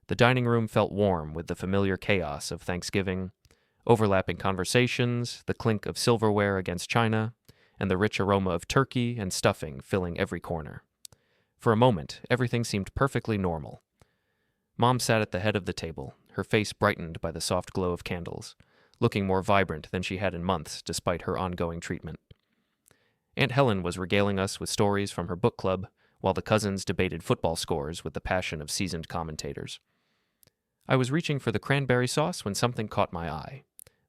The dining room felt warm with the familiar chaos of Thanksgiving, overlapping conversations, the clink of silverware against china, and the rich aroma of turkey and stuffing filling every corner. For a moment, everything seemed perfectly normal. Mom sat at the head of the table, her face brightened by the soft glow of candles, looking more vibrant than she had in months despite her ongoing treatment. Aunt Helen was regaling us with stories from her book club, while the cousins debated football scores with the passion of seasoned commentators. I was reaching for the cranberry sauce when something caught my eye.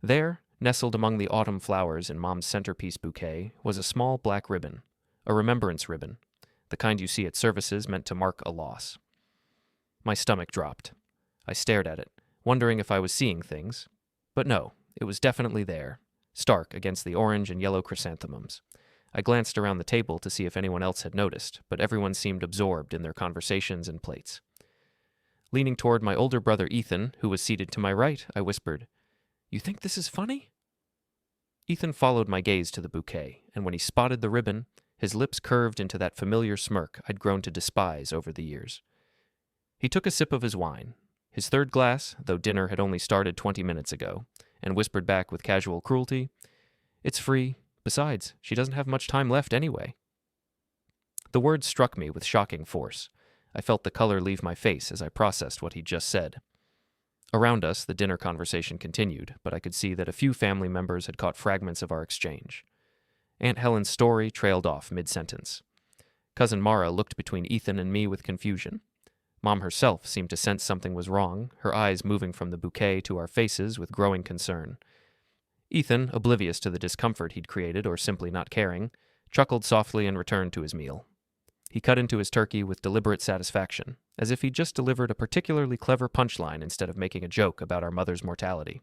There, nestled among the autumn flowers in Mom's centerpiece bouquet, was a small black ribbon, a remembrance ribbon, the kind you see at services meant to mark a loss. My stomach dropped. I stared at it, wondering if I was seeing things. But no, it was definitely there, stark against the orange and yellow chrysanthemums. I glanced around the table to see if anyone else had noticed, but everyone seemed absorbed in their conversations and plates. Leaning toward my older brother Ethan, who was seated to my right, I whispered, "You think this is funny?" Ethan followed my gaze to the bouquet, and when he spotted the ribbon, his lips curved into that familiar smirk I'd grown to despise over the years. He took a sip of his wine, his third glass, though dinner had only started 20 minutes ago, and whispered back with casual cruelty, "It's free. Besides, she doesn't have much time left anyway." The words struck me with shocking force. I felt the color leave my face as I processed what he'd just said. Around us, the dinner conversation continued, but I could see that a few family members had caught fragments of our exchange. Aunt Helen's story trailed off mid-sentence. Cousin Mara looked between Ethan and me with confusion. Mom herself seemed to sense something was wrong, her eyes moving from the bouquet to our faces with growing concern. Ethan, oblivious to the discomfort he'd created or simply not caring, chuckled softly and returned to his meal. He cut into his turkey with deliberate satisfaction, as if he'd just delivered a particularly clever punchline instead of making a joke about our mother's mortality.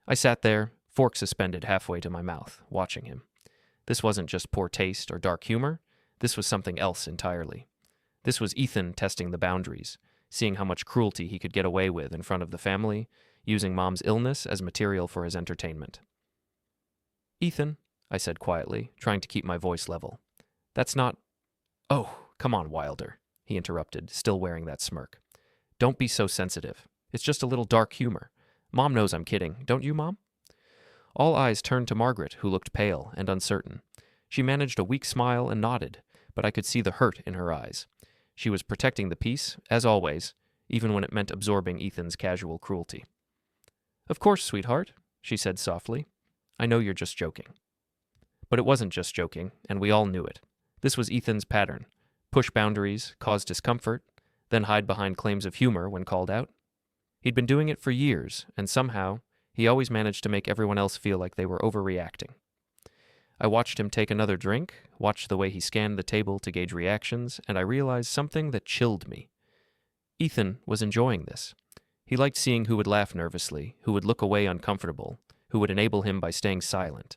I sat there, fork suspended halfway to my mouth, watching him. This wasn't just poor taste or dark humor, this was something else entirely. This was Ethan testing the boundaries, seeing how much cruelty he could get away with in front of the family, using Mom's illness as material for his entertainment. "Ethan," I said quietly, trying to keep my voice level. "That's not—" "Oh, come on, Wilder," he interrupted, still wearing that smirk. "Don't be so sensitive. It's just a little dark humor. Mom knows I'm kidding, don't you, Mom?" All eyes turned to Margaret, who looked pale and uncertain. She managed a weak smile and nodded, but I could see the hurt in her eyes. She was protecting the peace, as always, even when it meant absorbing Ethan's casual cruelty. "Of course, sweetheart," she said softly. "I know you're just joking." But it wasn't just joking, and we all knew it. This was Ethan's pattern. Push boundaries, cause discomfort, then hide behind claims of humor when called out. He'd been doing it for years, and somehow, he always managed to make everyone else feel like they were overreacting. I watched him take another drink, watched the way he scanned the table to gauge reactions, and I realized something that chilled me. Ethan was enjoying this. He liked seeing who would laugh nervously, who would look away uncomfortable, who would enable him by staying silent.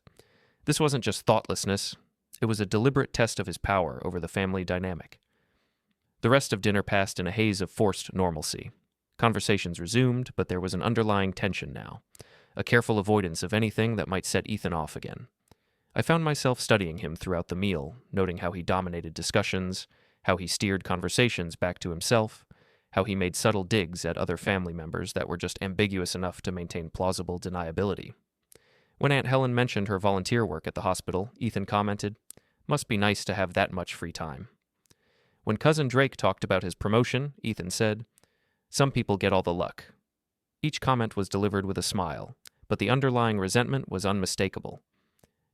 This wasn't just thoughtlessness, it was a deliberate test of his power over the family dynamic. The rest of dinner passed in a haze of forced normalcy. Conversations resumed, but there was an underlying tension now, a careful avoidance of anything that might set Ethan off again. I found myself studying him throughout the meal, noting how he dominated discussions, how he steered conversations back to himself, how he made subtle digs at other family members that were just ambiguous enough to maintain plausible deniability. When Aunt Helen mentioned her volunteer work at the hospital, Ethan commented, "Must be nice to have that much free time." When Cousin Drake talked about his promotion, Ethan said, "Some people get all the luck." Each comment was delivered with a smile, but the underlying resentment was unmistakable.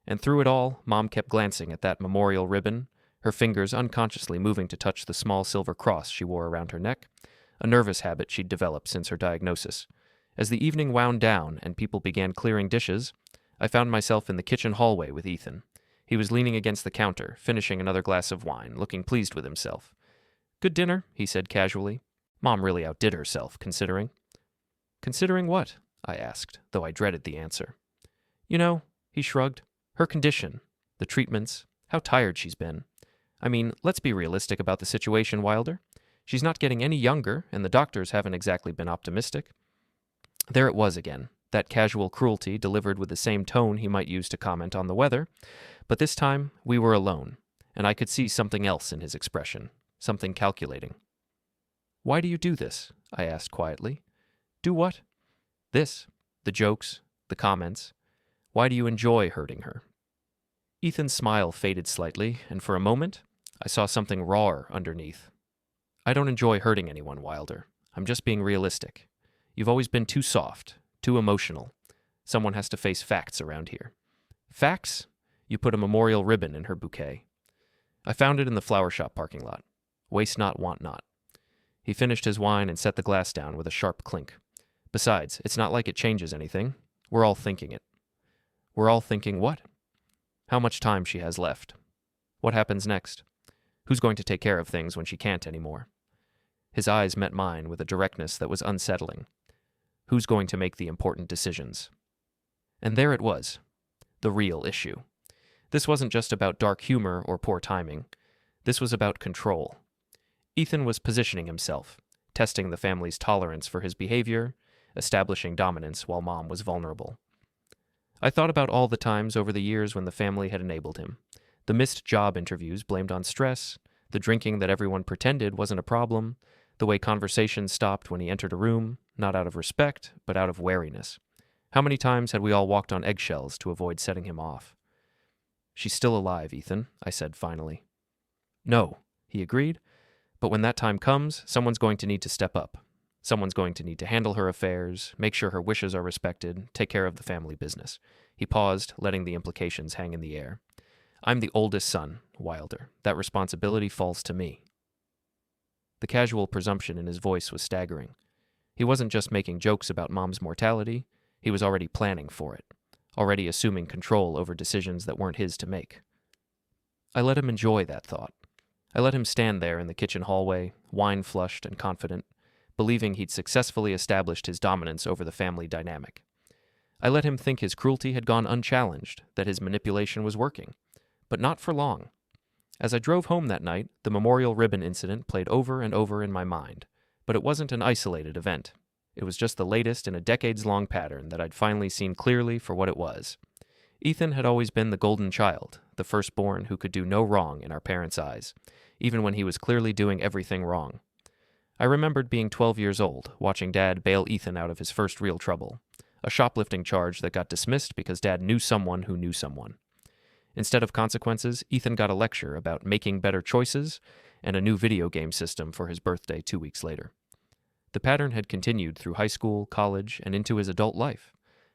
And through it all, Mom kept glancing at that memorial ribbon, her fingers unconsciously moving to touch the small silver cross she wore around her neck, a nervous habit she'd developed since her diagnosis. As the evening wound down and people began clearing dishes, I found myself in the kitchen hallway with Ethan. He was leaning against the counter, finishing another glass of wine, looking pleased with himself. "Good dinner," he said casually. Mom really outdid herself, considering. "Considering what?" I asked, though I dreaded the answer. "You know," he shrugged, "her condition, the treatments, how tired she's been. I mean, let's be realistic about the situation, Wilder. She's not getting any younger, and the doctors haven't exactly been optimistic." There it was again, that casual cruelty delivered with the same tone he might use to comment on the weather, but this time we were alone, and I could see something else in his expression, something calculating. "Why do you do this?" I asked quietly. "Do what?" "This. The jokes, the comments. Why do you enjoy hurting her?" Ethan's smile faded slightly, and for a moment, I saw something raw underneath. "I don't enjoy hurting anyone, Wilder. I'm just being realistic. You've always been too soft, too emotional. Someone has to face facts around here." "Facts?" "You put a memorial ribbon in her bouquet." "I found it in the flower shop parking lot. Waste not, want not." He finished his wine and set the glass down with a sharp clink. "Besides, it's not like it changes anything. We're all thinking it." "We're all thinking what?" "How much time she has left. What happens next? Who's going to take care of things when she can't anymore?" His eyes met mine with a directness that was unsettling. Who's going to make the important decisions? And there it was, the real issue. This wasn't just about dark humor or poor timing. This was about control. Ethan was positioning himself, testing the family's tolerance for his behavior, establishing dominance while Mom was vulnerable. I thought about all the times over the years when the family had enabled him. The missed job interviews blamed on stress, the drinking that everyone pretended wasn't a problem, the way conversations stopped when he entered a room, not out of respect, but out of wariness. How many times had we all walked on eggshells to avoid setting him off? "She's still alive, Ethan," I said finally. "No," he agreed, "but when that time comes, someone's going to need to step up. Someone's going to need to handle her affairs, make sure her wishes are respected, take care of the family business." He paused, letting the implications hang in the air. "I'm the oldest son, Wilder. That responsibility falls to me." The casual presumption in his voice was staggering. He wasn't just making jokes about Mom's mortality, he was already planning for it, already assuming control over decisions that weren't his to make. I let him enjoy that thought. I let him stand there in the kitchen hallway, wine-flushed and confident, believing he'd successfully established his dominance over the family dynamic. I let him think his cruelty had gone unchallenged, that his manipulation was working. But not for long. As I drove home that night, the memorial ribbon incident played over and over in my mind. But it wasn't an isolated event. It was just the latest in a decades-long pattern that I'd finally seen clearly for what it was. Ethan had always been the golden child, the firstborn who could do no wrong in our parents' eyes, even when he was clearly doing everything wrong. I remembered being 12 years old, watching Dad bail Ethan out of his first real trouble, a shoplifting charge that got dismissed because Dad knew someone who knew someone. Instead of consequences, Ethan got a lecture about making better choices and a new video game system for his birthday 2 weeks later. The pattern had continued through high school, college, and into his adult life.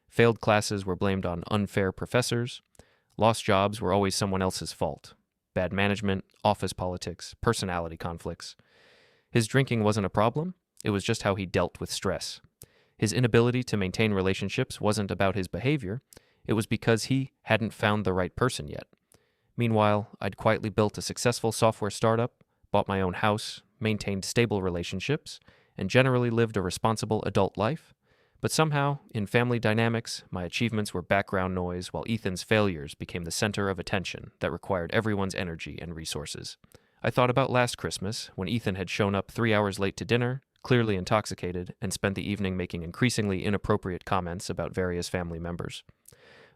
Failed classes were blamed on unfair professors. Lost jobs were always someone else's fault. Bad management, office politics, personality conflicts. His drinking wasn't a problem. It was just how he dealt with stress. His inability to maintain relationships wasn't about his behavior. It was because he hadn't found the right person yet. Meanwhile, I'd quietly built a successful software startup, bought my own house, maintained stable relationships, and generally lived a responsible adult life. But somehow, in family dynamics, my achievements were background noise while Ethan's failures became the center of attention that required everyone's energy and resources. I thought about last Christmas, when Ethan had shown up 3 hours late to dinner, clearly intoxicated, and spent the evening making increasingly inappropriate comments about various family members.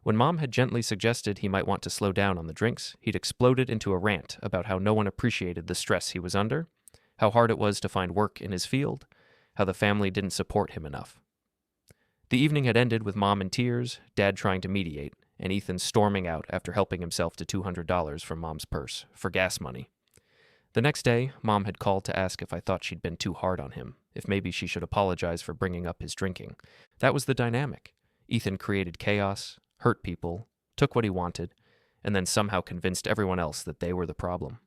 When Mom had gently suggested he might want to slow down on the drinks, he'd exploded into a rant about how no one appreciated the stress he was under, how hard it was to find work in his field, how the family didn't support him enough. The evening had ended with Mom in tears, Dad trying to mediate, and Ethan storming out after helping himself to $200 from Mom's purse for gas money. The next day, Mom had called to ask if I thought she'd been too hard on him, if maybe she should apologize for bringing up his drinking. That was the dynamic. Ethan created chaos, hurt people, took what he wanted, and then somehow convinced everyone else that they were the problem.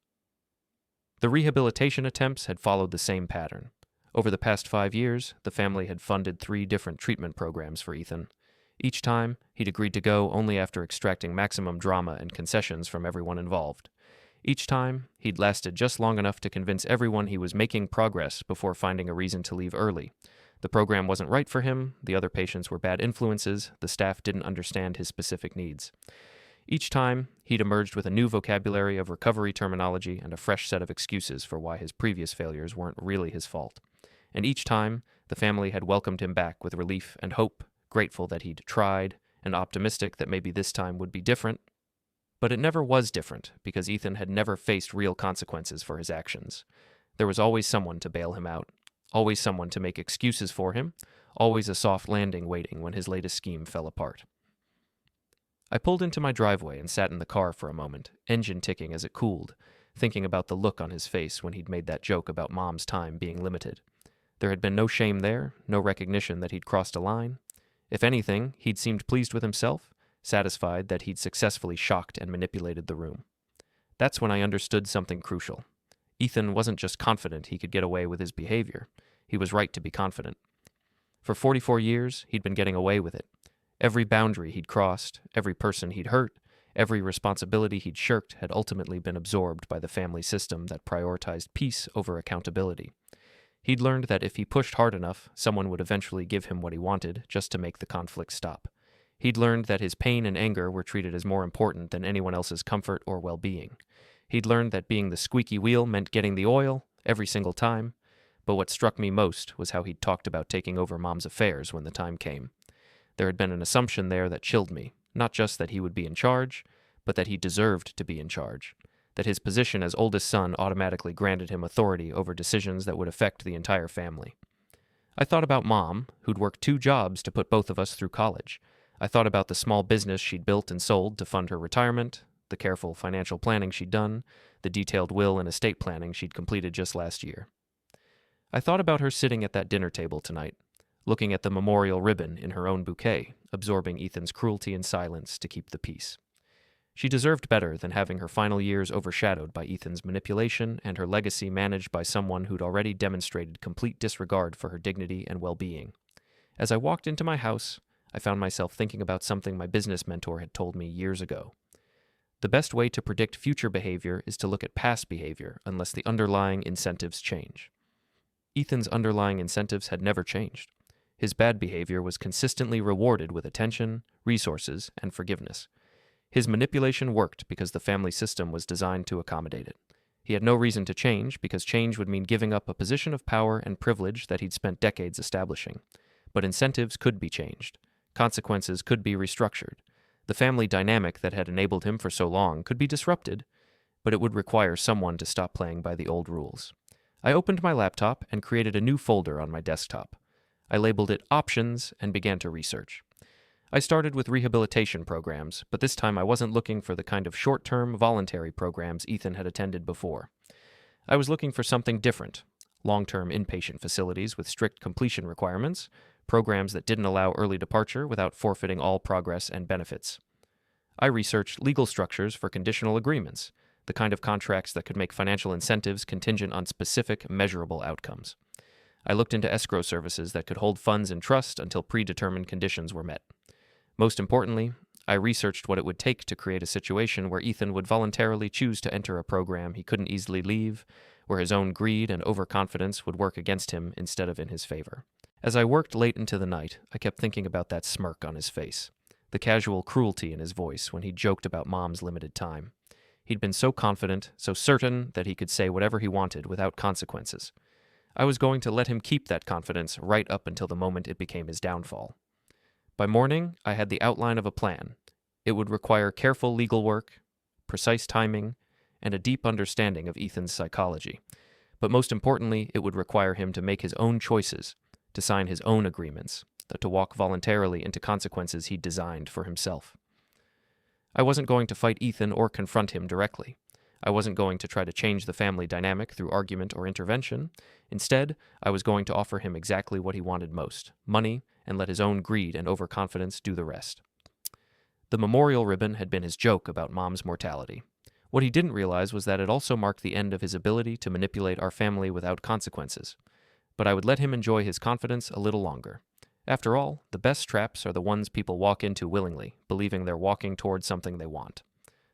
The rehabilitation attempts had followed the same pattern. Over the past 5 years, the family had funded 3 different treatment programs for Ethan. Each time, he'd agreed to go only after extracting maximum drama and concessions from everyone involved. Each time, he'd lasted just long enough to convince everyone he was making progress before finding a reason to leave early. The program wasn't right for him, the other patients were bad influences, the staff didn't understand his specific needs. Each time, he'd emerged with a new vocabulary of recovery terminology and a fresh set of excuses for why his previous failures weren't really his fault. And each time, the family had welcomed him back with relief and hope, grateful that he'd tried, and optimistic that maybe this time would be different. But it never was different, because Ethan had never faced real consequences for his actions. There was always someone to bail him out. always someone to make excuses for him, always a soft landing waiting when his latest scheme fell apart. I pulled into my driveway and sat in the car for a moment, engine ticking as it cooled, thinking about the look on his face when he'd made that joke about Mom's time being limited. There had been no shame there, no recognition that he'd crossed a line. If anything, he'd seemed pleased with himself, satisfied that he'd successfully shocked and manipulated the room. That's when I understood something crucial. Ethan wasn't just confident he could get away with his behavior. He was right to be confident. For 44 years, he'd been getting away with it. Every boundary he'd crossed, every person he'd hurt, every responsibility he'd shirked had ultimately been absorbed by the family system that prioritized peace over accountability. He'd learned that if he pushed hard enough, someone would eventually give him what he wanted just to make the conflict stop. He'd learned that his pain and anger were treated as more important than anyone else's comfort or well-being. He'd learned that being the squeaky wheel meant getting the oil every single time. But what struck me most was how he'd talked about taking over Mom's affairs when the time came. There had been an assumption there that chilled me, not just that he would be in charge, but that he deserved to be in charge, that his position as oldest son automatically granted him authority over decisions that would affect the entire family. I thought about Mom, who'd worked 2 jobs to put both of us through college. I thought about the small business she'd built and sold to fund her retirement, the careful financial planning she'd done, the detailed will and estate planning she'd completed just last year. I thought about her sitting at that dinner table tonight, looking at the memorial ribbon in her own bouquet, absorbing Ethan's cruelty and silence to keep the peace. She deserved better than having her final years overshadowed by Ethan's manipulation and her legacy managed by someone who'd already demonstrated complete disregard for her dignity and well-being. As I walked into my house, I found myself thinking about something my business mentor had told me years ago. The best way to predict future behavior is to look at past behavior unless the underlying incentives change. Ethan's underlying incentives had never changed. His bad behavior was consistently rewarded with attention, resources, and forgiveness. His manipulation worked because the family system was designed to accommodate it. He had no reason to change because change would mean giving up a position of power and privilege that he'd spent decades establishing. But incentives could be changed. Consequences could be restructured. The family dynamic that had enabled him for so long could be disrupted, but it would require someone to stop playing by the old rules. I opened my laptop and created a new folder on my desktop. I labeled it Options and began to research. I started with rehabilitation programs, but this time I wasn't looking for the kind of short-term, voluntary programs Ethan had attended before. I was looking for something different: long-term inpatient facilities with strict completion requirements, programs that didn't allow early departure without forfeiting all progress and benefits. I researched legal structures for conditional agreements, the kind of contracts that could make financial incentives contingent on specific, measurable outcomes. I looked into escrow services that could hold funds in trust until predetermined conditions were met. Most importantly, I researched what it would take to create a situation where Ethan would voluntarily choose to enter a program he couldn't easily leave, where his own greed and overconfidence would work against him instead of in his favor. As I worked late into the night, I kept thinking about that smirk on his face, the casual cruelty in his voice when he joked about Mom's limited time. He'd been so confident, so certain that he could say whatever he wanted without consequences. I was going to let him keep that confidence right up until the moment it became his downfall. By morning, I had the outline of a plan. It would require careful legal work, precise timing, and a deep understanding of Ethan's psychology. But most importantly, it would require him to make his own choices, to sign his own agreements, to walk voluntarily into consequences he'd designed for himself. I wasn't going to fight Ethan or confront him directly. I wasn't going to try to change the family dynamic through argument or intervention. Instead, I was going to offer him exactly what he wanted most: money, and let his own greed and overconfidence do the rest. The memorial ribbon had been his joke about Mom's mortality. What he didn't realize was that it also marked the end of his ability to manipulate our family without consequences. But I would let him enjoy his confidence a little longer. After all, the best traps are the ones people walk into willingly, believing they're walking towards something they want.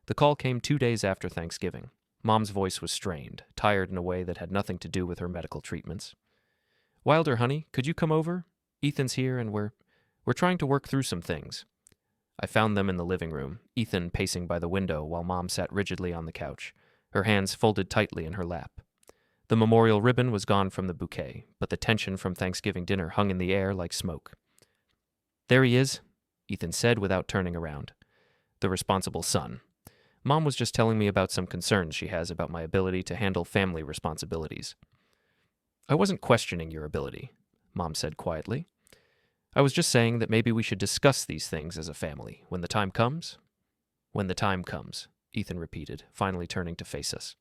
The call came 2 days after Thanksgiving. Mom's voice was strained, tired in a way that had nothing to do with her medical treatments. "Wilder, honey, could you come over? Ethan's here and we're trying to work through some things." I found them in the living room, Ethan pacing by the window while Mom sat rigidly on the couch, her hands folded tightly in her lap. The memorial ribbon was gone from the bouquet, but the tension from Thanksgiving dinner hung in the air like smoke. "There he is," Ethan said without turning around. "The responsible son. Mom was just telling me about some concerns she has about my ability to handle family responsibilities." I wasn't questioning your ability, Mom said quietly. I was just saying that maybe we should discuss these things as a family when the time comes. When the time comes, Ethan repeated, finally turning to face us.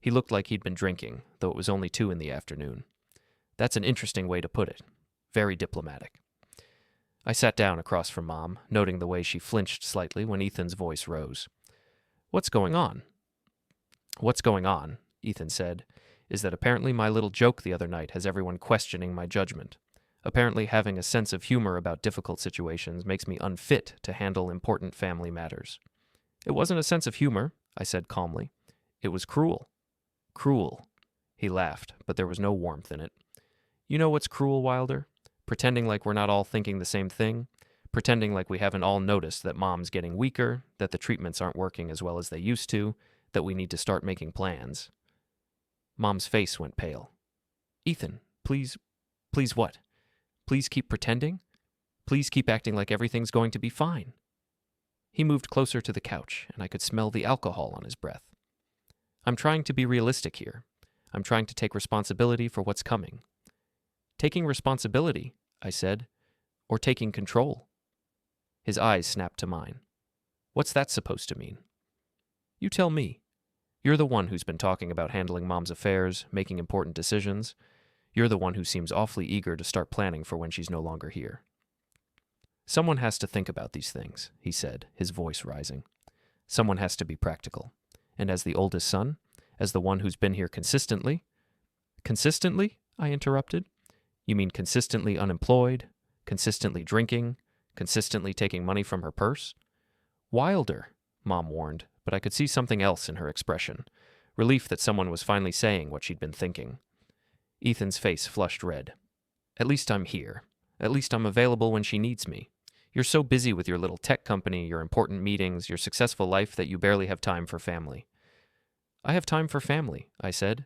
He looked like he'd been drinking, though it was only 2 in the afternoon. That's an interesting way to put it. Very diplomatic. I sat down across from Mom, noting the way she flinched slightly when Ethan's voice rose. What's going on? What's going on, Ethan said, is that apparently my little joke the other night has everyone questioning my judgment. Apparently having a sense of humor about difficult situations makes me unfit to handle important family matters. It wasn't a sense of humor, I said calmly. It was cruel. Cruel. He laughed, but there was no warmth in it. You know what's cruel, Wilder? Pretending like we're not all thinking the same thing. Pretending like we haven't all noticed that Mom's getting weaker, that the treatments aren't working as well as they used to, that we need to start making plans. Mom's face went pale. Ethan, please what? Please keep pretending? Please keep acting like everything's going to be fine. He moved closer to the couch, and I could smell the alcohol on his breath. I'm trying to be realistic here. I'm trying to take responsibility for what's coming. Taking responsibility, I said, or taking control. His eyes snapped to mine. What's that supposed to mean? You tell me. You're the one who's been talking about handling Mom's affairs, making important decisions. You're the one who seems awfully eager to start planning for when she's no longer here. Someone has to think about these things, he said, his voice rising. Someone has to be practical. And as the oldest son, as the one who's been here consistently... Consistently? I interrupted. You mean consistently unemployed, consistently drinking, consistently taking money from her purse? Wilder, Mom warned, but I could see something else in her expression. Relief that someone was finally saying what she'd been thinking. Ethan's face flushed red. At least I'm here. At least I'm available when she needs me. You're so busy with your little tech company, your important meetings, your successful life that you barely have time for family. I have time for family, I said.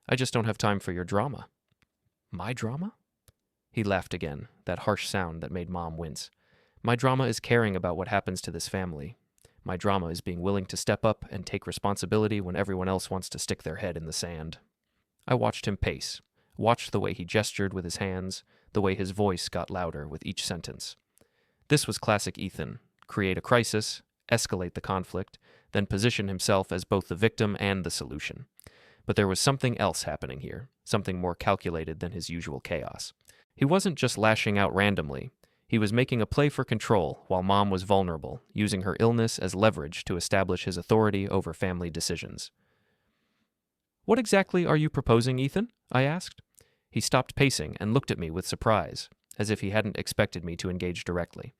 I just don't have time for your drama. My drama? He laughed again, that harsh sound that made Mom wince. My drama is caring about what happens to this family. My drama is being willing to step up and take responsibility when everyone else wants to stick their head in the sand. I watched him pace, watched the way he gestured with his hands, the way his voice got louder with each sentence. This was classic Ethan. Create a crisis, escalate the conflict, then position himself as both the victim and the solution. But there was something else happening here, something more calculated than his usual chaos. He wasn't just lashing out randomly. He was making a play for control while Mom was vulnerable, using her illness as leverage to establish his authority over family decisions. What exactly are you proposing, Ethan? I asked. He stopped pacing and looked at me with surprise, as if he hadn't expected me to engage directly.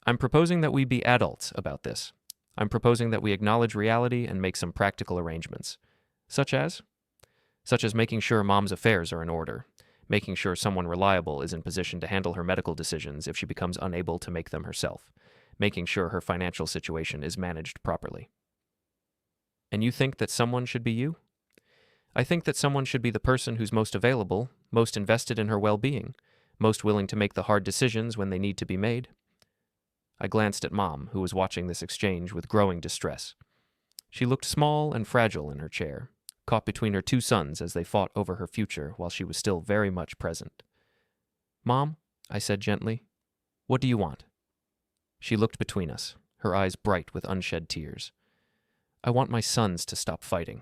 I'm proposing that we be adults about this. I'm proposing that we acknowledge reality and make some practical arrangements. Such as making sure Mom's affairs are in order, making sure someone reliable is in position to handle her medical decisions if she becomes unable to make them herself, making sure her financial situation is managed properly. And you think that someone should be you? I think that someone should be the person who's most available, most invested in her well-being, most willing to make the hard decisions when they need to be made. I glanced at Mom, who was watching this exchange with growing distress. She looked small and fragile in her chair, caught between her 2 sons as they fought over her future while she was still very much present. Mom, I said gently, what do you want? She looked between us, her eyes bright with unshed tears. I want my sons to stop fighting.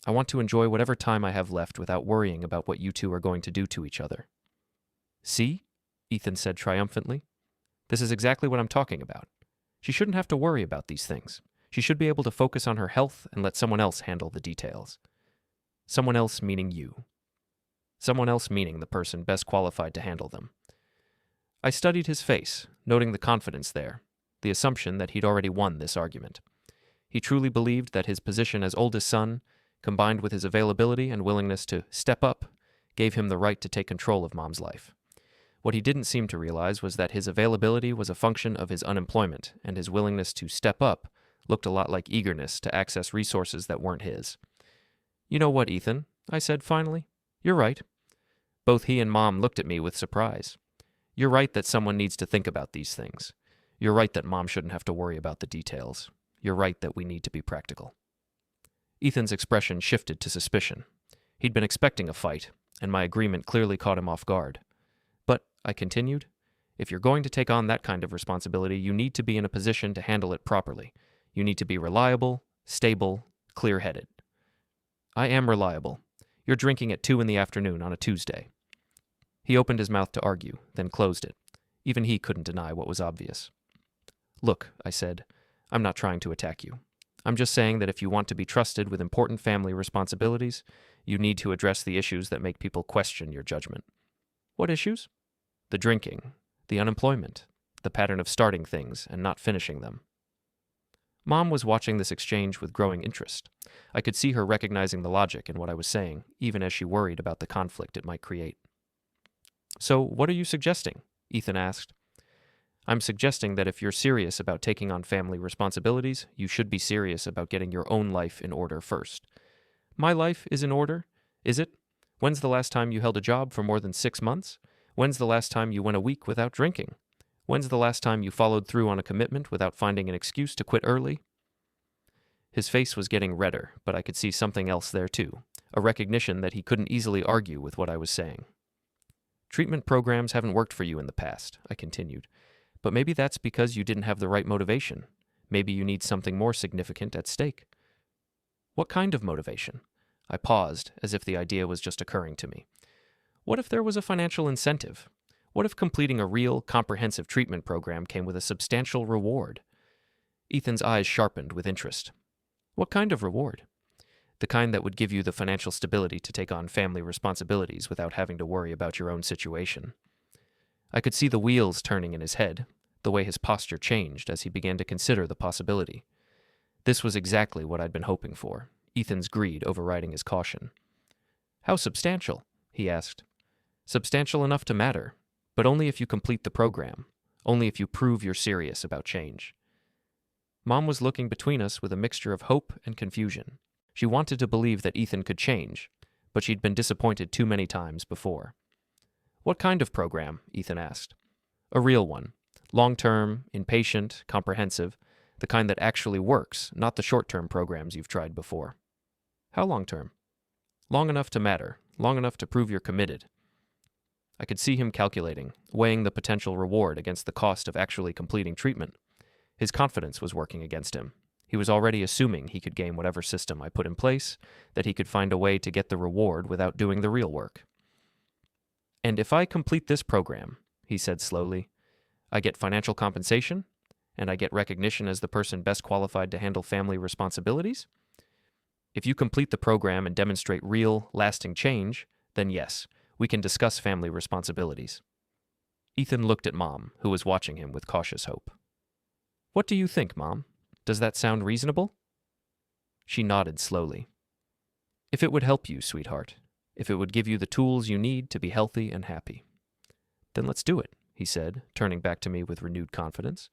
I want to enjoy whatever time I have left without worrying about what you two are going to do to each other. See? Ethan said triumphantly. This is exactly what I'm talking about. She shouldn't have to worry about these things. She should be able to focus on her health and let someone else handle the details. Someone else meaning you. Someone else meaning the person best qualified to handle them. I studied his face, noting the confidence there, the assumption that he'd already won this argument. He truly believed that his position as oldest son, combined with his availability and willingness to step up, gave him the right to take control of Mom's life. What he didn't seem to realize was that his availability was a function of his unemployment, and his willingness to step up looked a lot like eagerness to access resources that weren't his. You know what, Ethan? I said finally. You're right. Both he and Mom looked at me with surprise. You're right that someone needs to think about these things. You're right that Mom shouldn't have to worry about the details. You're right that we need to be practical. Ethan's expression shifted to suspicion. He'd been expecting a fight, and my agreement clearly caught him off guard. But, I continued, if you're going to take on that kind of responsibility, you need to be in a position to handle it properly. You need to be reliable, stable, clear-headed. I am reliable. You're drinking at 2 p.m. on a Tuesday. He opened his mouth to argue, then closed it. Even he couldn't deny what was obvious. Look, I said, I'm not trying to attack you. I'm just saying that if you want to be trusted with important family responsibilities, you need to address the issues that make people question your judgment. What issues? The drinking, the unemployment, the pattern of starting things and not finishing them. Mom was watching this exchange with growing interest. I could see her recognizing the logic in what I was saying, even as she worried about the conflict it might create. So, what are you suggesting? Ethan asked. I'm suggesting that if you're serious about taking on family responsibilities, you should be serious about getting your own life in order first. My life is in order? Is it? When's the last time you held a job for more than 6 months? When's the last time you went a week without drinking? When's the last time you followed through on a commitment without finding an excuse to quit early? His face was getting redder, but I could see something else there too, a recognition that he couldn't easily argue with what I was saying. Treatment programs haven't worked for you in the past, I continued, but maybe that's because you didn't have the right motivation. Maybe you need something more significant at stake. What kind of motivation? I paused, as if the idea was just occurring to me. What if there was a financial incentive? What if completing a real, comprehensive treatment program came with a substantial reward? Ethan's eyes sharpened with interest. What kind of reward? The kind that would give you the financial stability to take on family responsibilities without having to worry about your own situation. I could see the wheels turning in his head, the way his posture changed as he began to consider the possibility. This was exactly what I'd been hoping for, Ethan's greed overriding his caution. How substantial? He asked. Substantial enough to matter, but only if you complete the program, only if you prove you're serious about change. Mom was looking between us with a mixture of hope and confusion. She wanted to believe that Ethan could change, but she'd been disappointed too many times before. What kind of program? Ethan asked. A real one. Long-term, inpatient, comprehensive, the kind that actually works, not the short-term programs you've tried before. How long-term? Long enough to matter, long enough to prove you're committed. I could see him calculating, weighing the potential reward against the cost of actually completing treatment. His confidence was working against him. He was already assuming he could game whatever system I put in place, that he could find a way to get the reward without doing the real work. And if I complete this program, he said slowly, I get financial compensation, and I get recognition as the person best qualified to handle family responsibilities? If you complete the program and demonstrate real, lasting change, then yes, we can discuss family responsibilities. Ethan looked at Mom, who was watching him with cautious hope. What do you think, Mom? Does that sound reasonable? She nodded slowly. If it would help you, sweetheart, if it would give you the tools you need to be healthy and happy. Then let's do it, he said, turning back to me with renewed confidence.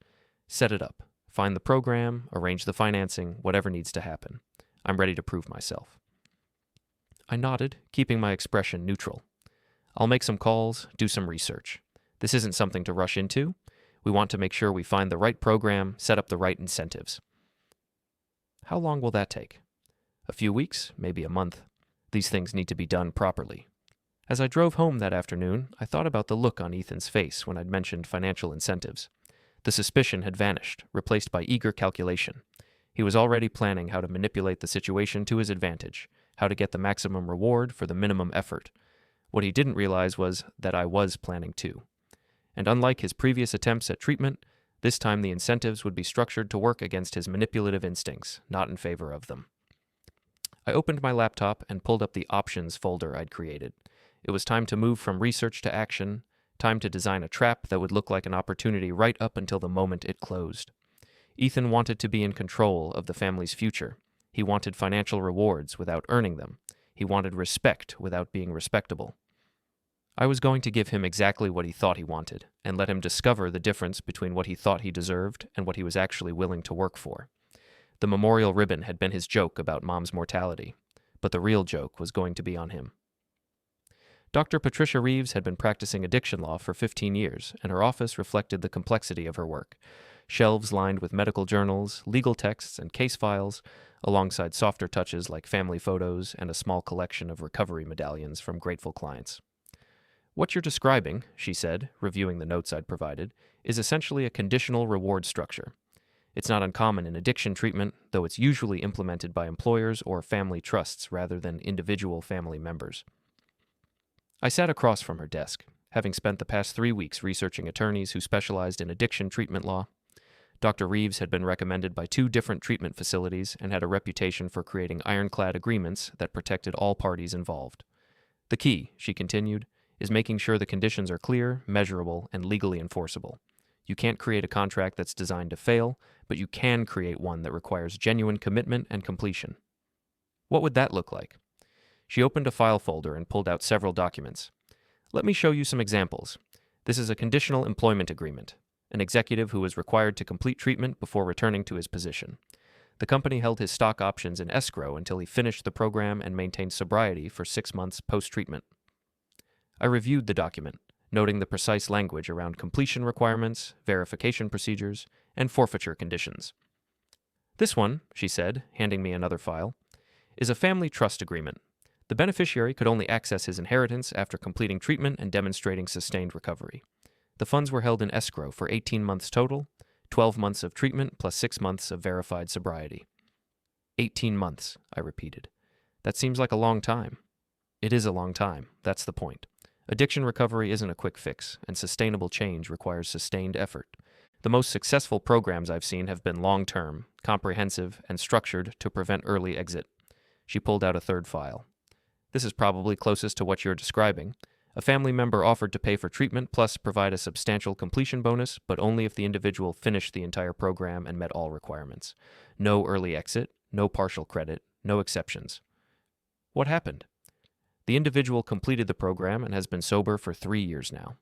Set it up. Find the program, arrange the financing, whatever needs to happen. I'm ready to prove myself. I nodded, keeping my expression neutral. I'll make some calls, do some research. This isn't something to rush into. We want to make sure we find the right program, set up the right incentives. How long will that take? A few weeks, maybe a month. These things need to be done properly. As I drove home that afternoon, I thought about the look on Ethan's face when I'd mentioned financial incentives. The suspicion had vanished, replaced by eager calculation. He was already planning how to manipulate the situation to his advantage, how to get the maximum reward for the minimum effort. What he didn't realize was that I was planning too. And unlike his previous attempts at treatment, this time the incentives would be structured to work against his manipulative instincts, not in favor of them. I opened my laptop and pulled up the options folder I'd created. It was time to move from research to action, time to design a trap that would look like an opportunity right up until the moment it closed. Ethan wanted to be in control of the family's future. He wanted financial rewards without earning them. He wanted respect without being respectable. I was going to give him exactly what he thought he wanted, and let him discover the difference between what he thought he deserved and what he was actually willing to work for. The memorial ribbon had been his joke about Mom's mortality, but the real joke was going to be on him. Dr. Patricia Reeves had been practicing addiction law for 15 years, and her office reflected the complexity of her work. Shelves lined with medical journals, legal texts, and case files, alongside softer touches like family photos and a small collection of recovery medallions from grateful clients. What you're describing, she said, reviewing the notes I'd provided, is essentially a conditional reward structure. It's not uncommon in addiction treatment, though it's usually implemented by employers or family trusts rather than individual family members. I sat across from her desk, having spent the past 3 weeks researching attorneys who specialized in addiction treatment law. Dr. Reeves had been recommended by 2 different treatment facilities and had a reputation for creating ironclad agreements that protected all parties involved. The key, she continued, is making sure the conditions are clear, measurable, and legally enforceable. You can't create a contract that's designed to fail, but you can create one that requires genuine commitment and completion. What would that look like? She opened a file folder and pulled out several documents. Let me show you some examples. This is a conditional employment agreement, an executive who was required to complete treatment before returning to his position. The company held his stock options in escrow until he finished the program and maintained sobriety for 6 months post-treatment. I reviewed the document, noting the precise language around completion requirements, verification procedures, and forfeiture conditions. This one, she said, handing me another file, is a family trust agreement. The beneficiary could only access his inheritance after completing treatment and demonstrating sustained recovery. The funds were held in escrow for 18 months total, 12 months of treatment plus 6 months of verified sobriety. 18 months, I repeated. That seems like a long time. It is a long time, that's the point. Addiction recovery isn't a quick fix, and sustainable change requires sustained effort. The most successful programs I've seen have been long-term, comprehensive, and structured to prevent early exit. She pulled out a third file. This is probably closest to what you're describing. A family member offered to pay for treatment plus provide a substantial completion bonus, but only if the individual finished the entire program and met all requirements. No early exit, no partial credit, no exceptions. What happened? The individual completed the program and has been sober for 3 years now.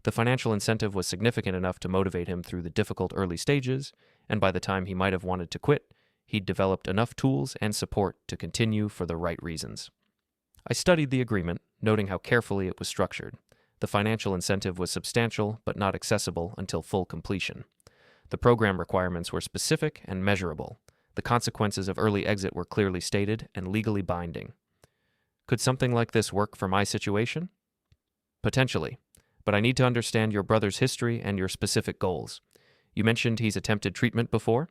The financial incentive was significant enough to motivate him through the difficult early stages, and by the time he might have wanted to quit, he'd developed enough tools and support to continue for the right reasons. I studied the agreement, noting how carefully it was structured. The financial incentive was substantial but not accessible until full completion. The program requirements were specific and measurable. The consequences of early exit were clearly stated and legally binding. Could something like this work for my situation? Potentially, but I need to understand your brother's history and your specific goals. You mentioned he's attempted treatment before?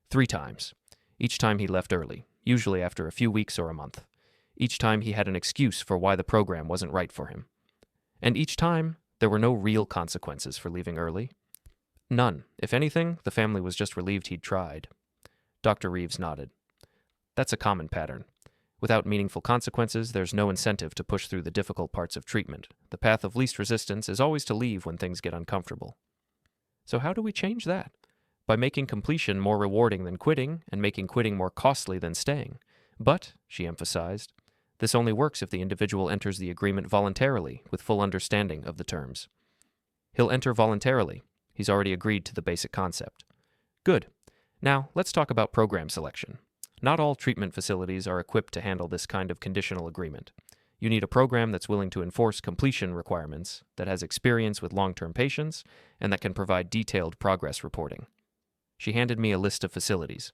3 times. Each time he left early, usually after a few weeks or a month. Each time he had an excuse for why the program wasn't right for him. And each time, there were no real consequences for leaving early. None. If anything, the family was just relieved he'd tried. Dr. Reeves nodded. That's a common pattern. Without meaningful consequences, there's no incentive to push through the difficult parts of treatment. The path of least resistance is always to leave when things get uncomfortable. So how do we change that? By making completion more rewarding than quitting, and making quitting more costly than staying. But, she emphasized, this only works if the individual enters the agreement voluntarily, with full understanding of the terms. He'll enter voluntarily. He's already agreed to the basic concept. Good. Now, let's talk about program selection. Not all treatment facilities are equipped to handle this kind of conditional agreement. You need a program that's willing to enforce completion requirements, that has experience with long-term patients, and that can provide detailed progress reporting. She handed me a list of facilities.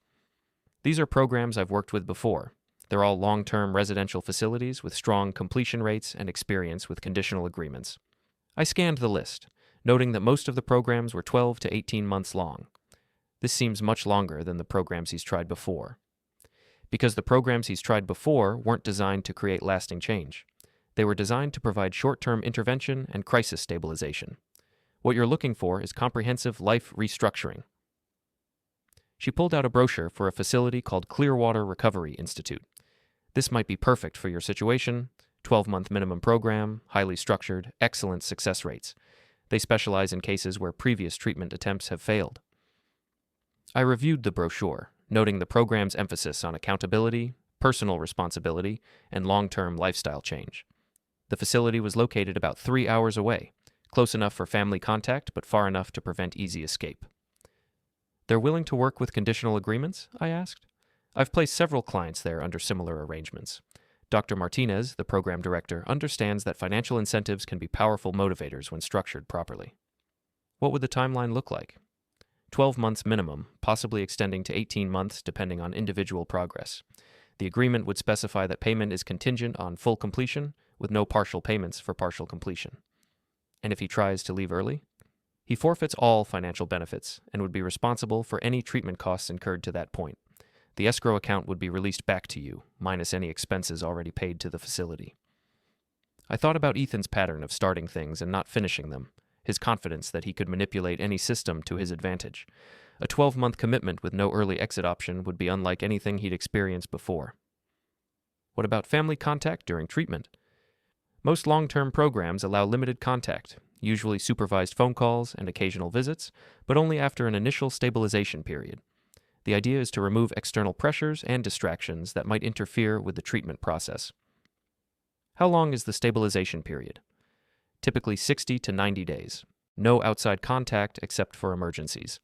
These are programs I've worked with before. They're all long-term residential facilities with strong completion rates and experience with conditional agreements. I scanned the list, noting that most of the programs were 12 to 18 months long. This seems much longer than the programs he's tried before. Because the programs he's tried before weren't designed to create lasting change. They were designed to provide short-term intervention and crisis stabilization. What you're looking for is comprehensive life restructuring. She pulled out a brochure for a facility called Clearwater Recovery Institute. This might be perfect for your situation. 12-month minimum program, highly structured, excellent success rates. They specialize in cases where previous treatment attempts have failed. I reviewed the brochure, noting the program's emphasis on accountability, personal responsibility, and long-term lifestyle change. The facility was located about 3 hours away, close enough for family contact but far enough to prevent easy escape. They're willing to work with conditional agreements? I asked. I've placed several clients there under similar arrangements. Dr. Martinez, the program director, understands that financial incentives can be powerful motivators when structured properly. What would the timeline look like? 12 months minimum, possibly extending to 18 months depending on individual progress. The agreement would specify that payment is contingent on full completion, with no partial payments for partial completion. And if he tries to leave early, he forfeits all financial benefits and would be responsible for any treatment costs incurred to that point. The escrow account would be released back to you, minus any expenses already paid to the facility. I thought about Ethan's pattern of starting things and not finishing them, his confidence that he could manipulate any system to his advantage. A 12-month commitment with no early exit option would be unlike anything he'd experienced before. What about family contact during treatment? Most long-term programs allow limited contact, usually supervised phone calls and occasional visits, but only after an initial stabilization period. The idea is to remove external pressures and distractions that might interfere with the treatment process. How long is the stabilization period? Typically 60 to 90 days. No outside contact except for emergencies.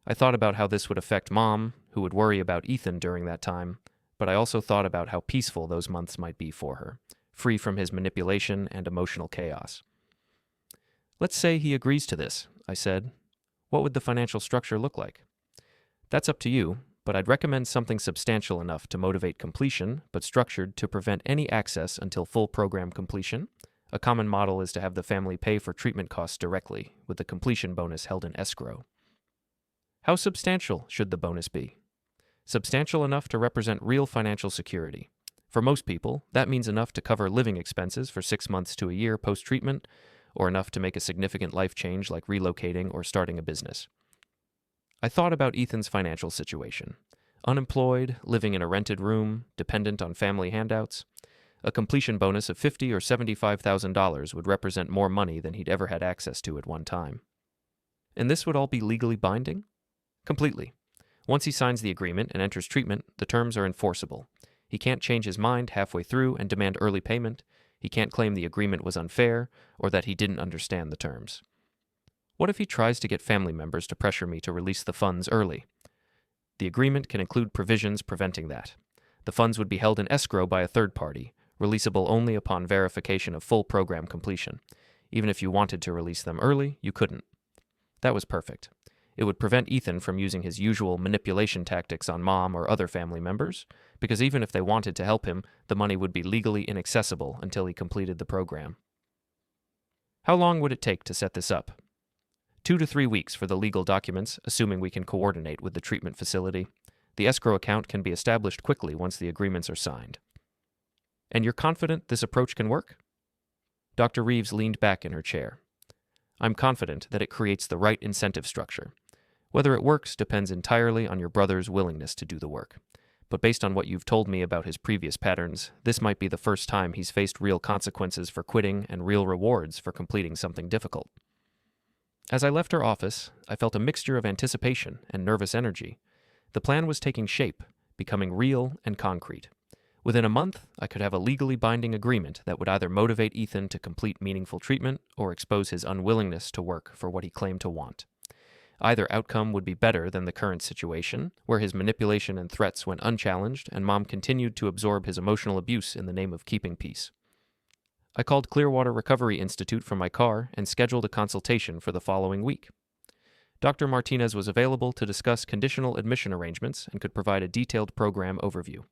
I thought about how this would affect Mom, who would worry about Ethan during that time, but I also thought about how peaceful those months might be for her, free from his manipulation and emotional chaos. Let's say he agrees to this, I said. What would the financial structure look like? That's up to you, but I'd recommend something substantial enough to motivate completion, but structured to prevent any access until full program completion. A common model is to have the family pay for treatment costs directly, with the completion bonus held in escrow. How substantial should the bonus be? Substantial enough to represent real financial security. For most people, that means enough to cover living expenses for 6 months to a year post-treatment, or enough to make a significant life change like relocating or starting a business. I thought about Ethan's financial situation. Unemployed, living in a rented room, dependent on family handouts. A completion bonus of $50,000 or $75,000 would represent more money than he'd ever had access to at one time. And this would all be legally binding? Completely. Once he signs the agreement and enters treatment, the terms are enforceable. He can't change his mind halfway through and demand early payment. He can't claim the agreement was unfair or that he didn't understand the terms. What if he tries to get family members to pressure me to release the funds early? The agreement can include provisions preventing that. The funds would be held in escrow by a third party, releasable only upon verification of full program completion. Even if you wanted to release them early, you couldn't. That was perfect. It would prevent Ethan from using his usual manipulation tactics on Mom or other family members, because even if they wanted to help him, the money would be legally inaccessible until he completed the program. How long would it take to set this up? 2 to 3 weeks for the legal documents, assuming we can coordinate with the treatment facility. The escrow account can be established quickly once the agreements are signed. And you're confident this approach can work? Dr. Reeves leaned back in her chair. I'm confident that it creates the right incentive structure. Whether it works depends entirely on your brother's willingness to do the work. But based on what you've told me about his previous patterns, this might be the first time he's faced real consequences for quitting and real rewards for completing something difficult. As I left her office, I felt a mixture of anticipation and nervous energy. The plan was taking shape, becoming real and concrete. Within a month, I could have a legally binding agreement that would either motivate Ethan to complete meaningful treatment or expose his unwillingness to work for what he claimed to want. Either outcome would be better than the current situation, where his manipulation and threats went unchallenged and Mom continued to absorb his emotional abuse in the name of keeping peace. I called Clearwater Recovery Institute from my car and scheduled a consultation for the following week. Dr. Martinez was available to discuss conditional admission arrangements and could provide a detailed program overview.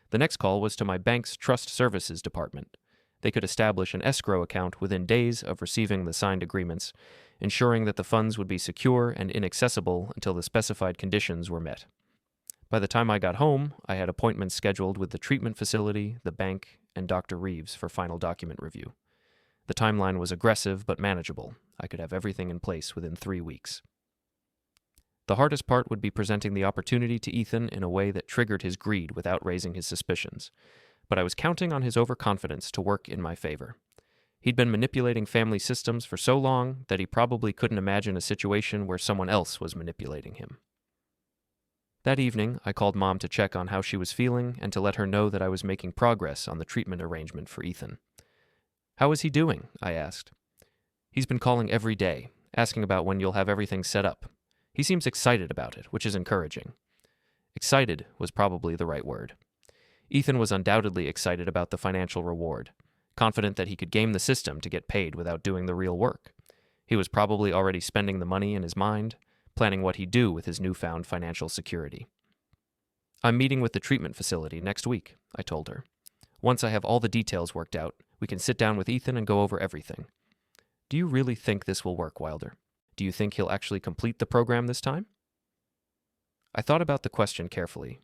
The next call was to my bank's trust services department. They could establish an escrow account within days of receiving the signed agreements, ensuring that the funds would be secure and inaccessible until the specified conditions were met. By the time I got home, I had appointments scheduled with the treatment facility, the bank, and Dr. Reeves for final document review. The timeline was aggressive but manageable. I could have everything in place within 3 weeks. The hardest part would be presenting the opportunity to Ethan in a way that triggered his greed without raising his suspicions. But I was counting on his overconfidence to work in my favor. He'd been manipulating family systems for so long that he probably couldn't imagine a situation where someone else was manipulating him. That evening, I called Mom to check on how she was feeling and to let her know that I was making progress on the treatment arrangement for Ethan. How is he doing? I asked. He's been calling every day, asking about when you'll have everything set up. He seems excited about it, which is encouraging. Excited was probably the right word. Ethan was undoubtedly excited about the financial reward, confident that he could game the system to get paid without doing the real work. He was probably already spending the money in his mind, planning what he'd do with his newfound financial security. "I'm meeting with the treatment facility next week," I told her. "Once I have all the details worked out, we can sit down with Ethan and go over everything." "Do you really think this will work, Wilder? Do you think he'll actually complete the program this time?" I thought about the question carefully.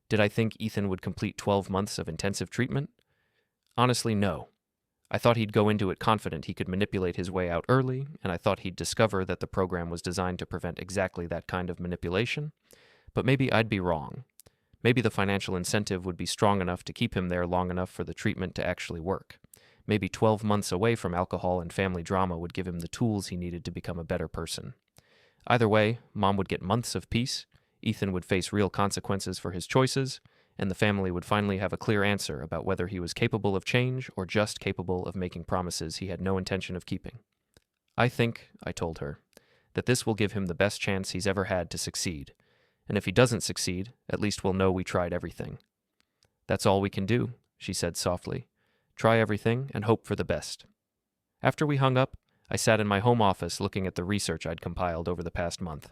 Did I think Ethan would complete 12 months of intensive treatment? Honestly, no. I thought he'd go into it confident he could manipulate his way out early, and I thought he'd discover that the program was designed to prevent exactly that kind of manipulation. But maybe I'd be wrong. Maybe the financial incentive would be strong enough to keep him there long enough for the treatment to actually work. Maybe 12 months away from alcohol and family drama would give him the tools he needed to become a better person. Either way, Mom would get months of peace, Ethan would face real consequences for his choices, and the family would finally have a clear answer about whether he was capable of change or just capable of making promises he had no intention of keeping. "I think," I told her, "that this will give him the best chance he's ever had to succeed. And if he doesn't succeed, at least we'll know we tried everything." "That's all we can do," she said softly. "Try everything and hope for the best." After we hung up, I sat in my home office looking at the research I'd compiled over the past month.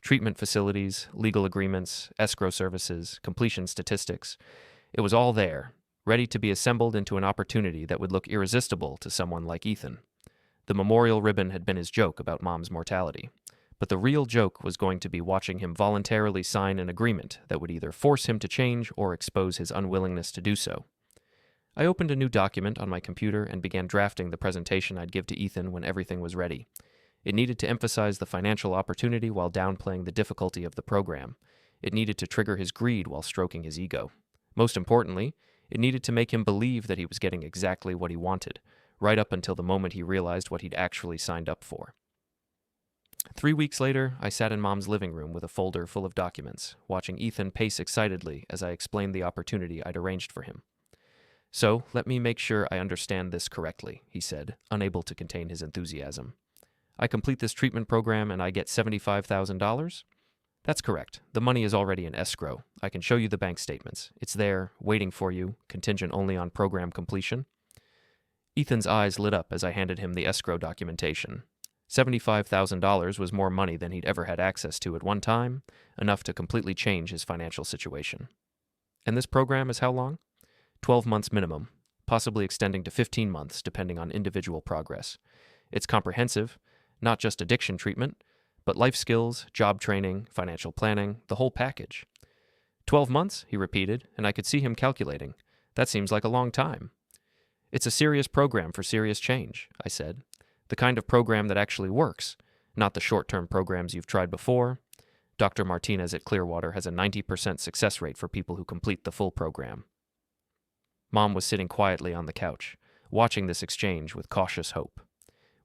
Treatment facilities, legal agreements, escrow services, completion statistics. It was all there, ready to be assembled into an opportunity that would look irresistible to someone like Ethan. The memorial ribbon had been his joke about Mom's mortality. But the real joke was going to be watching him voluntarily sign an agreement that would either force him to change or expose his unwillingness to do so. I opened a new document on my computer and began drafting the presentation I'd give to Ethan when everything was ready. It needed to emphasize the financial opportunity while downplaying the difficulty of the program. It needed to trigger his greed while stroking his ego. Most importantly, it needed to make him believe that he was getting exactly what he wanted, right up until the moment he realized what he'd actually signed up for. 3 weeks later, I sat in Mom's living room with a folder full of documents, watching Ethan pace excitedly as I explained the opportunity I'd arranged for him. "So, let me make sure I understand this correctly," he said, unable to contain his enthusiasm. "I complete this treatment program and I get $75,000? "That's correct. The money is already in escrow. I can show you the bank statements. It's there, waiting for you, contingent only on program completion." Ethan's eyes lit up as I handed him the escrow documentation. $75,000 was more money than he'd ever had access to at one time, enough to completely change his financial situation. "And this program is how long?" 12 months minimum, possibly extending to 15 months depending on individual progress. It's comprehensive, not just addiction treatment, but life skills, job training, financial planning, the whole package. 12 months, he repeated, and I could see him calculating. That seems like a long time. "It's a serious program for serious change," I said. "The kind of program that actually works, not the short-term programs you've tried before. Dr. Martinez at Clearwater has a 90% success rate for people who complete the full program." Mom was sitting quietly on the couch, watching this exchange with cautious hope.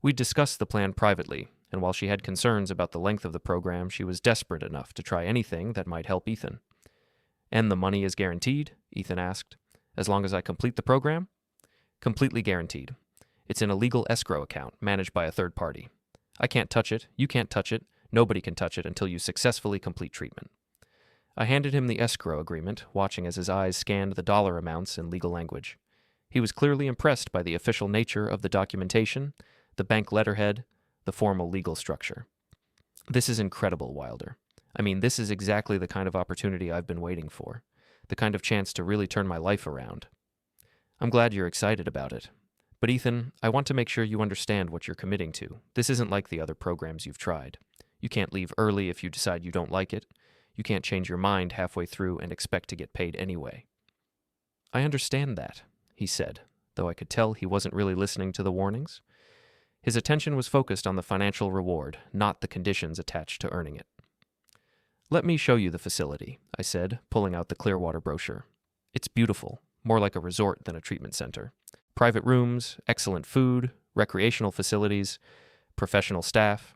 We'd discussed the plan privately, and while she had concerns about the length of the program, she was desperate enough to try anything that might help Ethan. "And the money is guaranteed?" Ethan asked. "As long as I complete the program?" "Completely guaranteed. It's in a legal escrow account managed by a third party. I can't touch it, you can't touch it, nobody can touch it until you successfully complete treatment." I handed him the escrow agreement, watching as his eyes scanned the dollar amounts in legal language. He was clearly impressed by the official nature of the documentation, the bank letterhead, the formal legal structure. "This is incredible, Wilder. I mean, this is exactly the kind of opportunity I've been waiting for, the kind of chance to really turn my life around." "I'm glad you're excited about it. But Ethan, I want to make sure you understand what you're committing to. This isn't like the other programs you've tried. You can't leave early if you decide you don't like it. You can't change your mind halfway through and expect to get paid anyway." "I understand that," he said, though I could tell he wasn't really listening to the warnings. His attention was focused on the financial reward, not the conditions attached to earning it. "Let me show you the facility," I said, pulling out the Clearwater brochure. "It's beautiful, more like a resort than a treatment center. Private rooms, excellent food, recreational facilities, professional staff."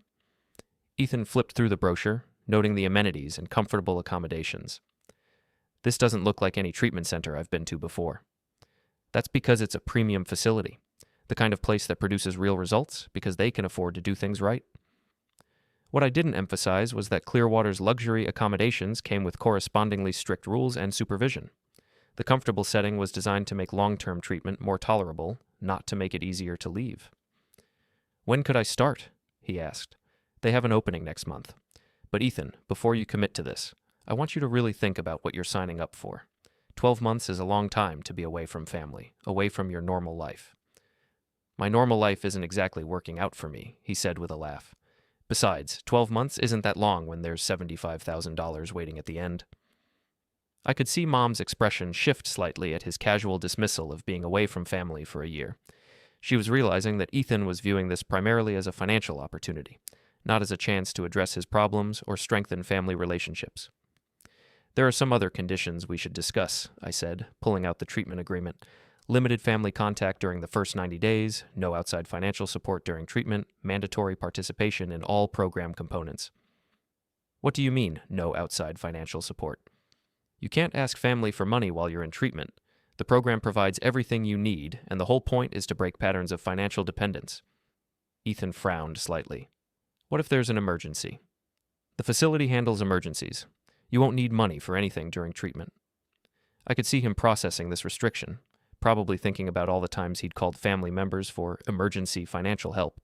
Ethan flipped through the brochure, noting the amenities and comfortable accommodations. "This doesn't look like any treatment center I've been to before." "That's because it's a premium facility, the kind of place that produces real results because they can afford to do things right." What I didn't emphasize was that Clearwater's luxury accommodations came with correspondingly strict rules and supervision. The comfortable setting was designed to make long-term treatment more tolerable, not to make it easier to leave. "When could I start?" he asked. "They have an opening next month. But Ethan, before you commit to this, I want you to really think about what you're signing up for. 12 months is a long time to be away from family, away from your normal life. My normal life isn't exactly working out for me, he said with a laugh. Besides, 12 months isn't that long when there's $75,000 waiting at the end. I could see Mom's expression shift slightly at his casual dismissal of being away from family for a year. She was realizing that Ethan was viewing this primarily as a financial opportunity, not as a chance to address his problems or strengthen family relationships. There are some other conditions we should discuss, I said, pulling out the treatment agreement. Limited family contact during the first 90 days, no outside financial support during treatment, mandatory participation in all program components. What do you mean, no outside financial support? You can't ask family for money while you're in treatment. The program provides everything you need, and the whole point is to break patterns of financial dependence. Ethan frowned slightly. What if there's an emergency? The facility handles emergencies. You won't need money for anything during treatment. I could see him processing this restriction, probably thinking about all the times he'd called family members for emergency financial help.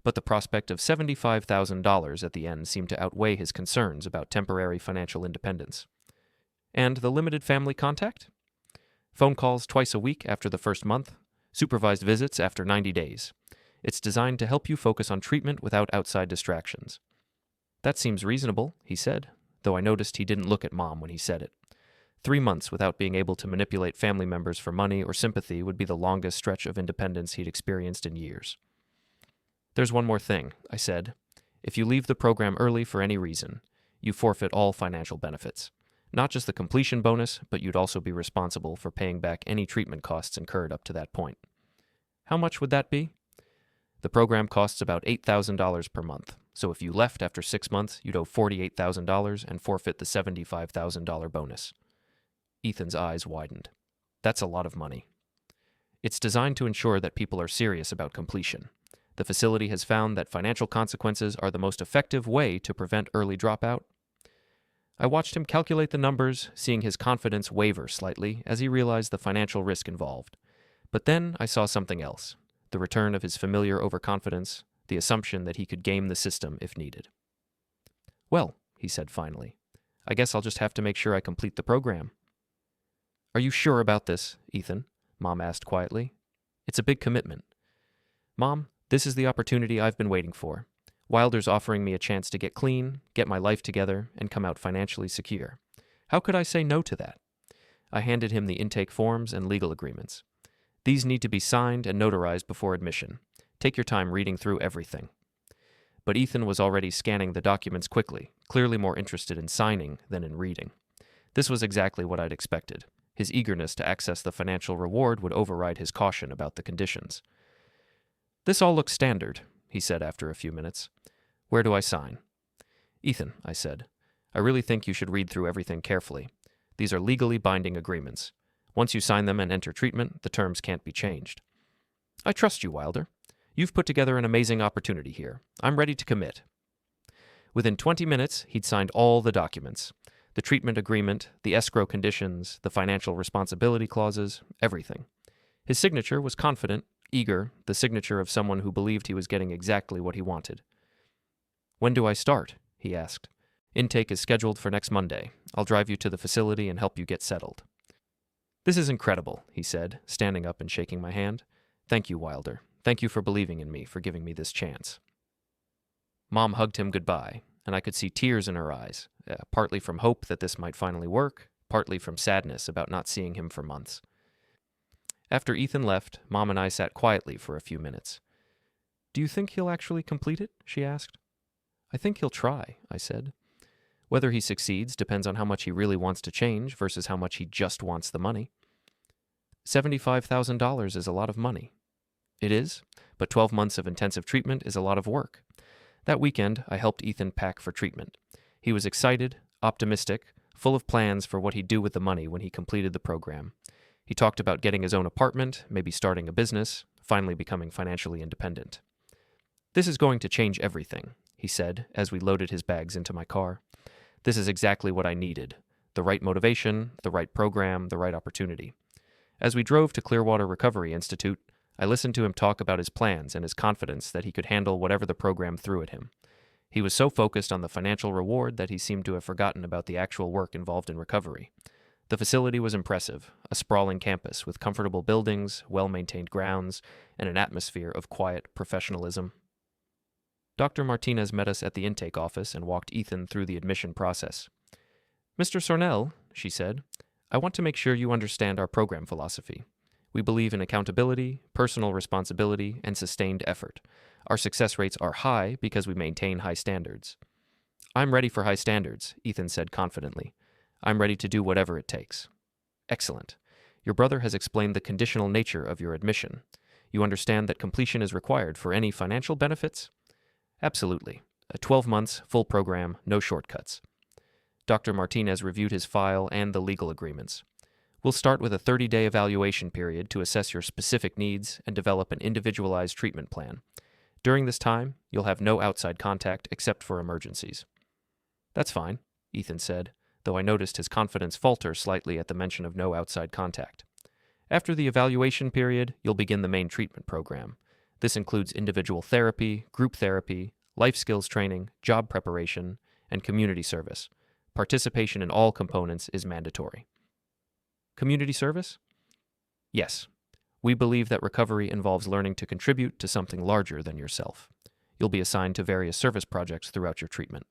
But the prospect of $75,000 at the end seemed to outweigh his concerns about temporary financial independence. And the limited family contact? Phone calls twice a week after the first month, supervised visits after 90 days. It's designed to help you focus on treatment without outside distractions. That seems reasonable, he said, though I noticed he didn't look at Mom when he said it. 3 months without being able to manipulate family members for money or sympathy would be the longest stretch of independence he'd experienced in years. There's one more thing, I said. If you leave the program early for any reason, you forfeit all financial benefits. Not just the completion bonus, but you'd also be responsible for paying back any treatment costs incurred up to that point. How much would that be? The program costs about $8,000 per month, so if you left after 6 months, you'd owe $48,000 and forfeit the $75,000 bonus. Ethan's eyes widened. That's a lot of money. It's designed to ensure that people are serious about completion. The facility has found that financial consequences are the most effective way to prevent early dropout. I watched him calculate the numbers, seeing his confidence waver slightly as he realized the financial risk involved. But then I saw something else, the return of his familiar overconfidence, the assumption that he could game the system if needed. Well, he said finally, I guess I'll just have to make sure I complete the program. Are you sure about this, Ethan? Mom asked quietly. It's a big commitment. Mom, this is the opportunity I've been waiting for. Wilder's offering me a chance to get clean, get my life together, and come out financially secure. How could I say no to that? I handed him the intake forms and legal agreements. These need to be signed and notarized before admission. Take your time reading through everything. But Ethan was already scanning the documents quickly, clearly more interested in signing than in reading. This was exactly what I'd expected. His eagerness to access the financial reward would override his caution about the conditions. This all looks standard, he said after a few minutes. Where do I sign? Ethan, I said, I really think you should read through everything carefully. These are legally binding agreements. Once you sign them and enter treatment, the terms can't be changed. I trust you, Wilder. You've put together an amazing opportunity here. I'm ready to commit. Within 20 minutes, he'd signed all the documents. The treatment agreement, the escrow conditions, the financial responsibility clauses, everything. His signature was confident, eager, the signature of someone who believed he was getting exactly what he wanted. When do I start? He asked. Intake is scheduled for next Monday. I'll drive you to the facility and help you get settled. This is incredible, he said, standing up and shaking my hand. Thank you, Wilder. Thank you for believing in me, for giving me this chance. Mom hugged him goodbye, and I could see tears in her eyes, partly from hope that this might finally work, partly from sadness about not seeing him for months. After Ethan left, Mom and I sat quietly for a few minutes. Do you think he'll actually complete it? She asked. I think he'll try, I said. Whether he succeeds depends on how much he really wants to change versus how much he just wants the money. $75,000 is a lot of money. It is, but 12 months of intensive treatment is a lot of work. That weekend, I helped Ethan pack for treatment. He was excited, optimistic, full of plans for what he'd do with the money when he completed the program. He talked about getting his own apartment, maybe starting a business, finally becoming financially independent. This is going to change everything, he said as we loaded his bags into my car. This is exactly what I needed. The right motivation, the right program, the right opportunity. As we drove to Clearwater Recovery Institute, I listened to him talk about his plans and his confidence that he could handle whatever the program threw at him. He was so focused on the financial reward that he seemed to have forgotten about the actual work involved in recovery. The facility was impressive, a sprawling campus with comfortable buildings, well-maintained grounds, and an atmosphere of quiet professionalism. Dr. Martinez met us at the intake office and walked Ethan through the admission process. "Mr. Sornell," she said, "I want to make sure you understand our program philosophy. We believe in accountability, personal responsibility, and sustained effort. Our success rates are high because we maintain high standards." "I'm ready for high standards," Ethan said confidently. "I'm ready to do whatever it takes." "Excellent. Your brother has explained the conditional nature of your admission. You understand that completion is required for any financial benefits?" "Absolutely. 12 months, full program, no shortcuts." Dr. Martinez reviewed his file and the legal agreements. "We'll start with a 30-day evaluation period to assess your specific needs and develop an individualized treatment plan. During this time, you'll have no outside contact except for emergencies." "That's fine," Ethan said, though I noticed his confidence falter slightly at the mention of no outside contact. "After the evaluation period, you'll begin the main treatment program. This includes individual therapy, group therapy, life skills training, job preparation, and community service. Participation in all components is mandatory." "Community service?" "Yes. We believe that recovery involves learning to contribute to something larger than yourself. You'll be assigned to various service projects throughout your treatment."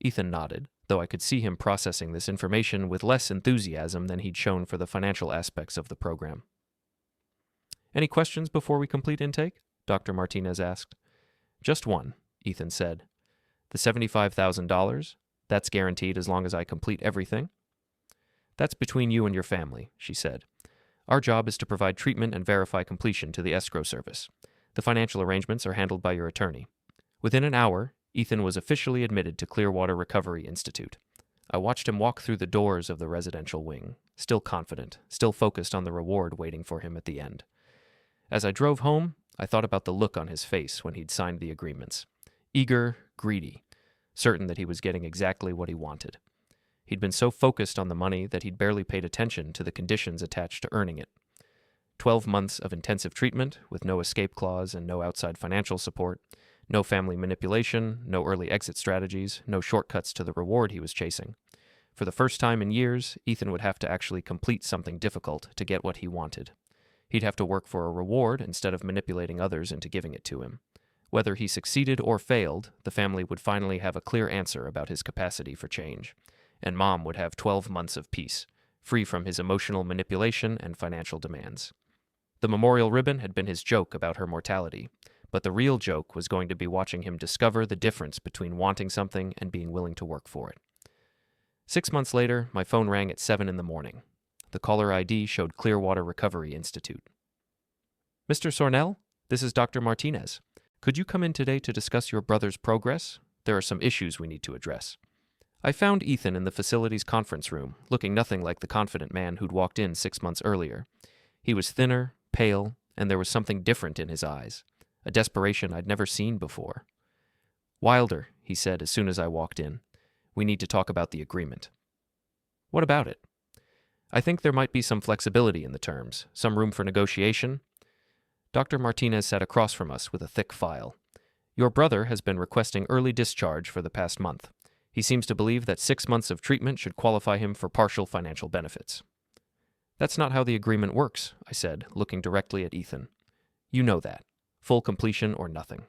Ethan nodded, though I could see him processing this information with less enthusiasm than he'd shown for the financial aspects of the program. "Any questions before we complete intake?" Dr. Martinez asked. "Just one," Ethan said. "The $75,000, that's guaranteed as long as I complete everything?" "That's between you and your family," she said. "Our job is to provide treatment and verify completion to the escrow service. The financial arrangements are handled by your attorney." Within an hour, Ethan was officially admitted to Clearwater Recovery Institute. I watched him walk through the doors of the residential wing, still confident, still focused on the reward waiting for him at the end. As I drove home, I thought about the look on his face when he'd signed the agreements. Eager, greedy, certain that he was getting exactly what he wanted. He'd been so focused on the money that he'd barely paid attention to the conditions attached to earning it. 12 months of intensive treatment with no escape clause and no outside financial support, no family manipulation, no early exit strategies, no shortcuts to the reward he was chasing. For the first time in years, Ethan would have to actually complete something difficult to get what he wanted. He'd have to work for a reward instead of manipulating others into giving it to him. Whether he succeeded or failed, the family would finally have a clear answer about his capacity for change. And Mom would have 12 months of peace, free from his emotional manipulation and financial demands. The memorial ribbon had been his joke about her mortality, but the real joke was going to be watching him discover the difference between wanting something and being willing to work for it. 6 months later, my phone rang at 7 in the morning. The caller ID showed Clearwater Recovery Institute. "Mr. Sornell, this is Dr. Martinez. Could you come in today to discuss your brother's progress? There are some issues we need to address." I found Ethan in the facility's conference room, looking nothing like the confident man who'd walked in 6 months earlier. He was thinner, pale, and there was something different in his eyes, a desperation I'd never seen before. "Wilder," he said as soon as I walked in, "we need to talk about the agreement." "What about it?" "I think there might be some flexibility in the terms, some room for negotiation." Dr. Martinez sat across from us with a thick file. "Your brother has been requesting early discharge for the past month. He seems to believe that 6 months of treatment should qualify him for partial financial benefits." "That's not how the agreement works," I said, looking directly at Ethan. "You know that. Full completion or nothing."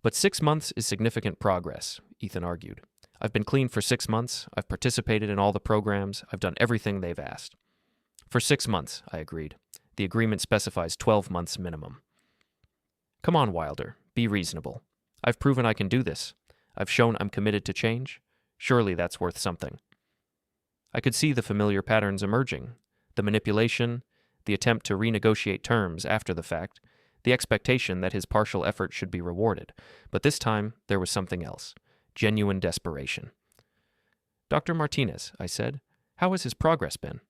"But 6 months is significant progress," Ethan argued. "I've been clean for 6 months, I've participated in all the programs, I've done everything they've asked." "For 6 months," I agreed. "The agreement specifies 12 months minimum." "Come on, Wilder, be reasonable. I've proven I can do this. I've shown I'm committed to change. Surely that's worth something." I could see the familiar patterns emerging, the manipulation, the attempt to renegotiate terms after the fact, the expectation that his partial effort should be rewarded. But this time, there was something else. Genuine desperation. "Dr. Martinez," I said, "how has his progress been?"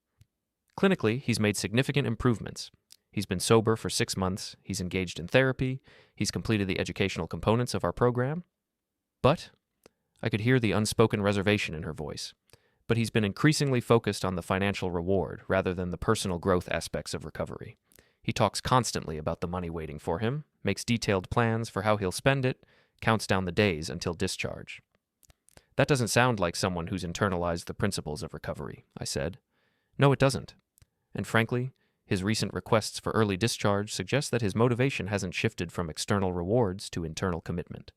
"Clinically, he's made significant improvements. He's been sober for 6 months, he's engaged in therapy, he's completed the educational components of our program. But," I could hear the unspoken reservation in her voice, "but he's been increasingly focused on the financial reward rather than the personal growth aspects of recovery. He talks constantly about the money waiting for him, makes detailed plans for how he'll spend it, counts down the days until discharge. That doesn't sound like someone who's internalized the principles of recovery, I said. No, it doesn't. And frankly, his recent requests for early discharge suggest that his motivation hasn't shifted from external rewards to internal commitment.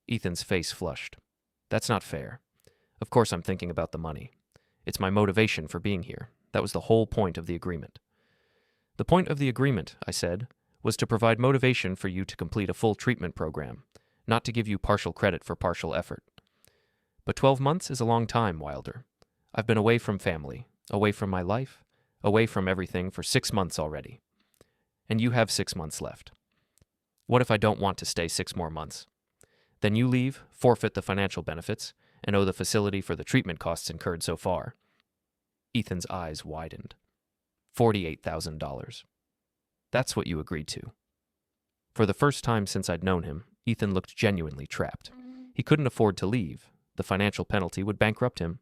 Ethan's face flushed. That's not fair. Of course I'm thinking about the money. It's my motivation for being here. That was the whole point of the agreement. The point of the agreement, I said, was to provide motivation for you to complete a full treatment program, not to give you partial credit for partial effort. But 12 months is a long time, Wilder. I've been away from family, away from my life, away from everything for 6 months already. And you have 6 months left. What if I don't want to stay 6 more months? Then you leave, forfeit the financial benefits, and owe the facility for the treatment costs incurred so far. Ethan's eyes widened. $48,000. That's what you agreed to. For the first time since I'd known him, Ethan looked genuinely trapped. He couldn't afford to leave. The financial penalty would bankrupt him.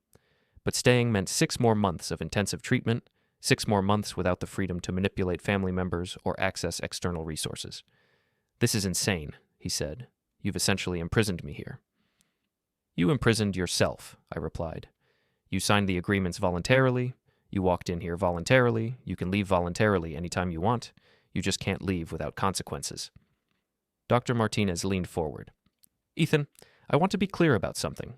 But staying meant 6 more months of intensive treatment, 6 more months without the freedom to manipulate family members or access external resources. This is insane, he said. You've essentially imprisoned me here. You imprisoned yourself, I replied. You signed the agreements voluntarily. You walked in here voluntarily. You can leave voluntarily anytime you want. You just can't leave without consequences. Dr. Martinez leaned forward. Ethan, I want to be clear about something.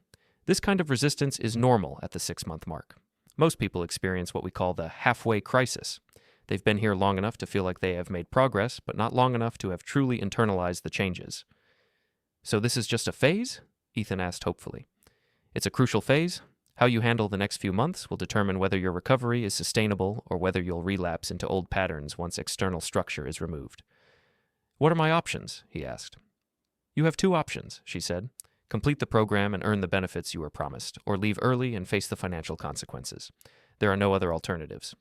This kind of resistance is normal at the 6-month mark. Most people experience what we call the halfway crisis. They've been here long enough to feel like they have made progress, but not long enough to have truly internalized the changes. So this is just a phase? Ethan asked hopefully. It's a crucial phase. How you handle the next few months will determine whether your recovery is sustainable or whether you'll relapse into old patterns once external structure is removed. What are my options? He asked. You have 2 options, she said. Complete the program and earn the benefits you were promised, or leave early and face the financial consequences. There are no other alternatives.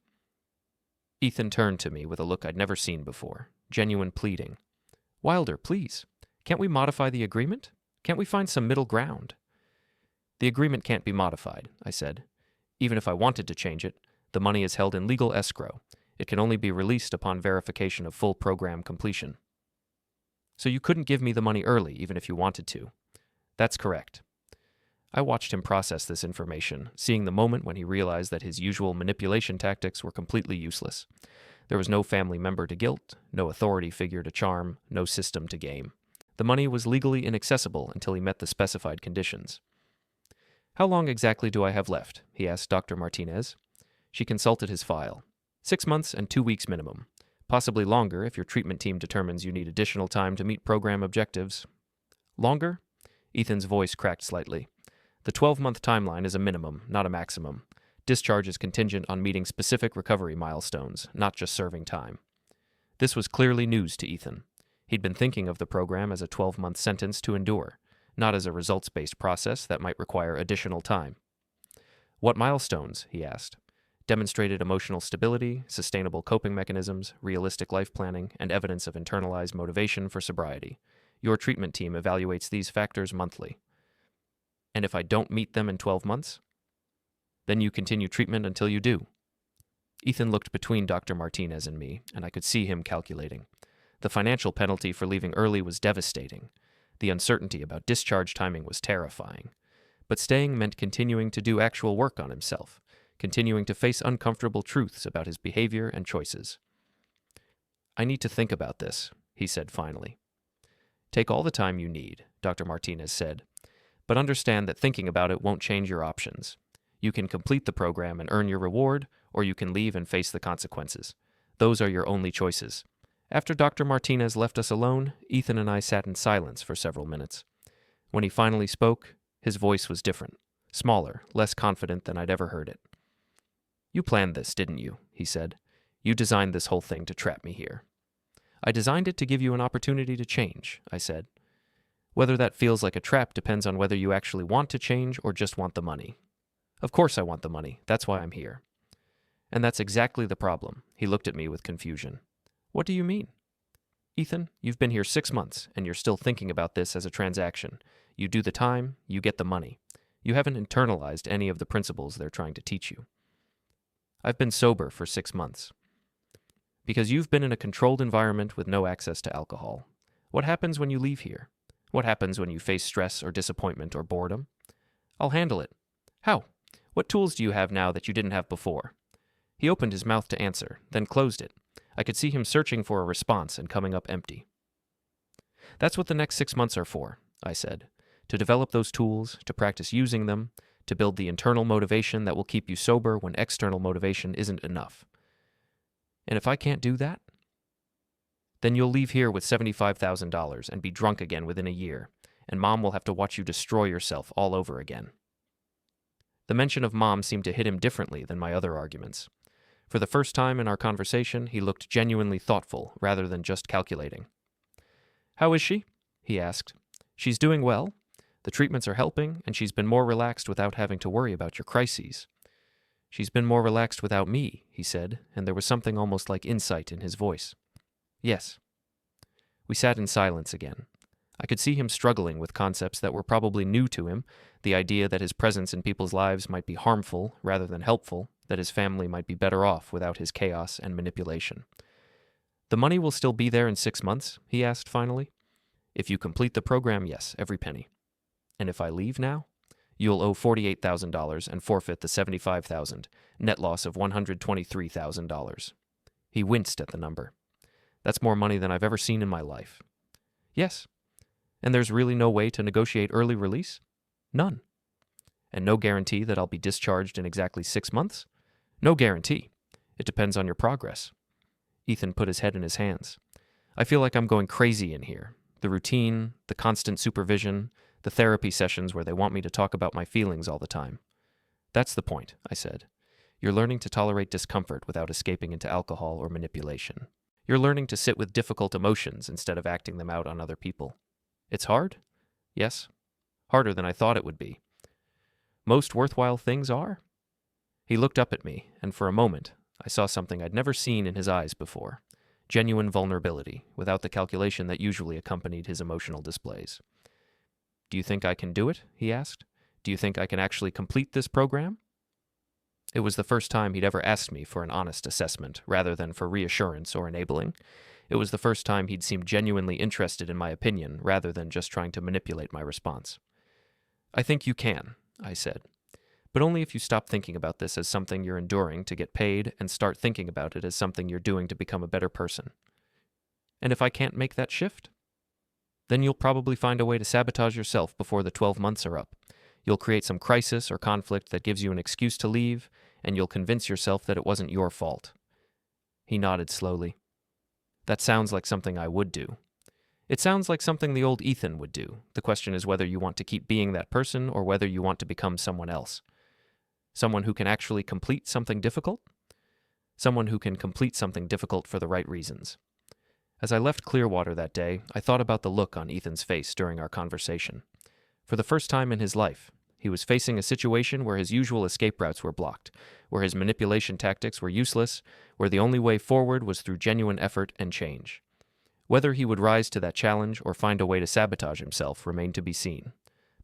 Ethan turned to me with a look I'd never seen before, genuine pleading. Wilder, please. Can't we modify the agreement? Can't we find some middle ground? The agreement can't be modified, I said. Even if I wanted to change it, the money is held in legal escrow. It can only be released upon verification of full program completion. So you couldn't give me the money early, even if you wanted to. That's correct. I watched him process this information, seeing the moment when he realized that his usual manipulation tactics were completely useless. There was no family member to guilt, no authority figure to charm, no system to game. The money was legally inaccessible until he met the specified conditions. How long exactly do I have left? He asked Dr. Martinez. She consulted his file. 6 months and 2 weeks minimum. Possibly longer if your treatment team determines you need additional time to meet program objectives. Longer? Ethan's voice cracked slightly. The 12-month timeline is a minimum, not a maximum. Discharge is contingent on meeting specific recovery milestones, not just serving time. This was clearly news to Ethan. He'd been thinking of the program as a 12-month sentence to endure, not as a results-based process that might require additional time. What milestones? He asked. Demonstrated emotional stability, sustainable coping mechanisms, realistic life planning, and evidence of internalized motivation for sobriety. Your treatment team evaluates these factors monthly. And if I don't meet them in 12 months? Then you continue treatment until you do. Ethan looked between Dr. Martinez and me, and I could see him calculating. The financial penalty for leaving early was devastating. The uncertainty about discharge timing was terrifying. But staying meant continuing to do actual work on himself, continuing to face uncomfortable truths about his behavior and choices. I need to think about this, he said finally. Take all the time you need, Dr. Martinez said, but understand that thinking about it won't change your options. You can complete the program and earn your reward, or you can leave and face the consequences. Those are your only choices. After Dr. Martinez left us alone, Ethan and I sat in silence for several minutes. When he finally spoke, his voice was different, smaller, less confident than I'd ever heard it. You planned this, didn't you? He said. You designed this whole thing to trap me here. I designed it to give you an opportunity to change, I said. Whether that feels like a trap depends on whether you actually want to change or just want the money. Of course I want the money. That's why I'm here. And that's exactly the problem. He looked at me with confusion. What do you mean? Ethan, you've been here 6 months, and you're still thinking about this as a transaction. You do the time, you get the money. You haven't internalized any of the principles they're trying to teach you. I've been sober for 6 months. Because you've been in a controlled environment with no access to alcohol. What happens when you leave here? What happens when you face stress or disappointment or boredom? I'll handle it. How? What tools do you have now that you didn't have before? He opened his mouth to answer, then closed it. I could see him searching for a response and coming up empty. That's what the next 6 months are for, I said. To develop those tools, to practice using them, to build the internal motivation that will keep you sober when external motivation isn't enough. And if I can't do that, then you'll leave here with $75,000 and be drunk again within a year, and Mom will have to watch you destroy yourself all over again. The mention of Mom seemed to hit him differently than my other arguments. For the first time in our conversation, he looked genuinely thoughtful rather than just calculating. How is she? He asked. She's doing well. The treatments are helping, and she's been more relaxed without having to worry about your crises. She's been more relaxed without me, he said, and there was something almost like insight in his voice. Yes. We sat in silence again. I could see him struggling with concepts that were probably new to him, the idea that his presence in people's lives might be harmful rather than helpful, that his family might be better off without his chaos and manipulation. The money will still be there in 6 months, he asked finally. If you complete the program, yes, every penny. And if I leave now? You'll owe $48,000 and forfeit the $75,000, net loss of $123,000. He winced at the number. That's more money than I've ever seen in my life. Yes. And there's really no way to negotiate early release? None. And no guarantee that I'll be discharged in exactly 6 months? No guarantee. It depends on your progress. Ethan put his head in his hands. I feel like I'm going crazy in here. The routine, the constant supervision, the therapy sessions where they want me to talk about my feelings all the time. That's the point, I said. You're learning to tolerate discomfort without escaping into alcohol or manipulation. You're learning to sit with difficult emotions instead of acting them out on other people. It's hard? Yes. Harder than I thought it would be. Most worthwhile things are? He looked up at me, and for a moment, I saw something I'd never seen in his eyes before. Genuine vulnerability, without the calculation that usually accompanied his emotional displays. Do you think I can do it? He asked. Do you think I can actually complete this program? It was the first time he'd ever asked me for an honest assessment, rather than for reassurance or enabling. It was the first time he'd seemed genuinely interested in my opinion, rather than just trying to manipulate my response. I think you can, I said. But only if you stop thinking about this as something you're enduring to get paid and start thinking about it as something you're doing to become a better person. And if I can't make that shift? Then you'll probably find a way to sabotage yourself before the 12 months are up. You'll create some crisis or conflict that gives you an excuse to leave, and you'll convince yourself that it wasn't your fault. He nodded slowly. That sounds like something I would do. It sounds like something the old Ethan would do. The question is whether you want to keep being that person or whether you want to become someone else. Someone who can actually complete something difficult? Someone who can complete something difficult for the right reasons. As I left Clearwater that day, I thought about the look on Ethan's face during our conversation. For the first time in his life, he was facing a situation where his usual escape routes were blocked, where his manipulation tactics were useless, where the only way forward was through genuine effort and change. Whether he would rise to that challenge or find a way to sabotage himself remained to be seen.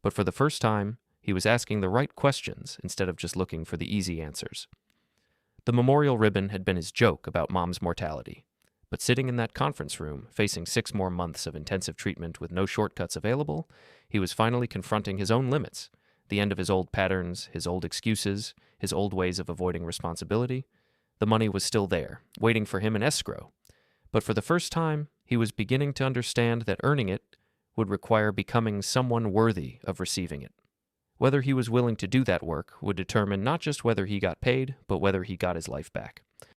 But for the first time, he was asking the right questions instead of just looking for the easy answers. The memorial ribbon had been his joke about Mom's mortality. But sitting in that conference room, facing 6 more months of intensive treatment with no shortcuts available, he was finally confronting his own limits, the end of his old patterns, his old excuses, his old ways of avoiding responsibility. The money was still there, waiting for him in escrow. But for the first time, he was beginning to understand that earning it would require becoming someone worthy of receiving it. Whether he was willing to do that work would determine not just whether he got paid, but whether he got his life back.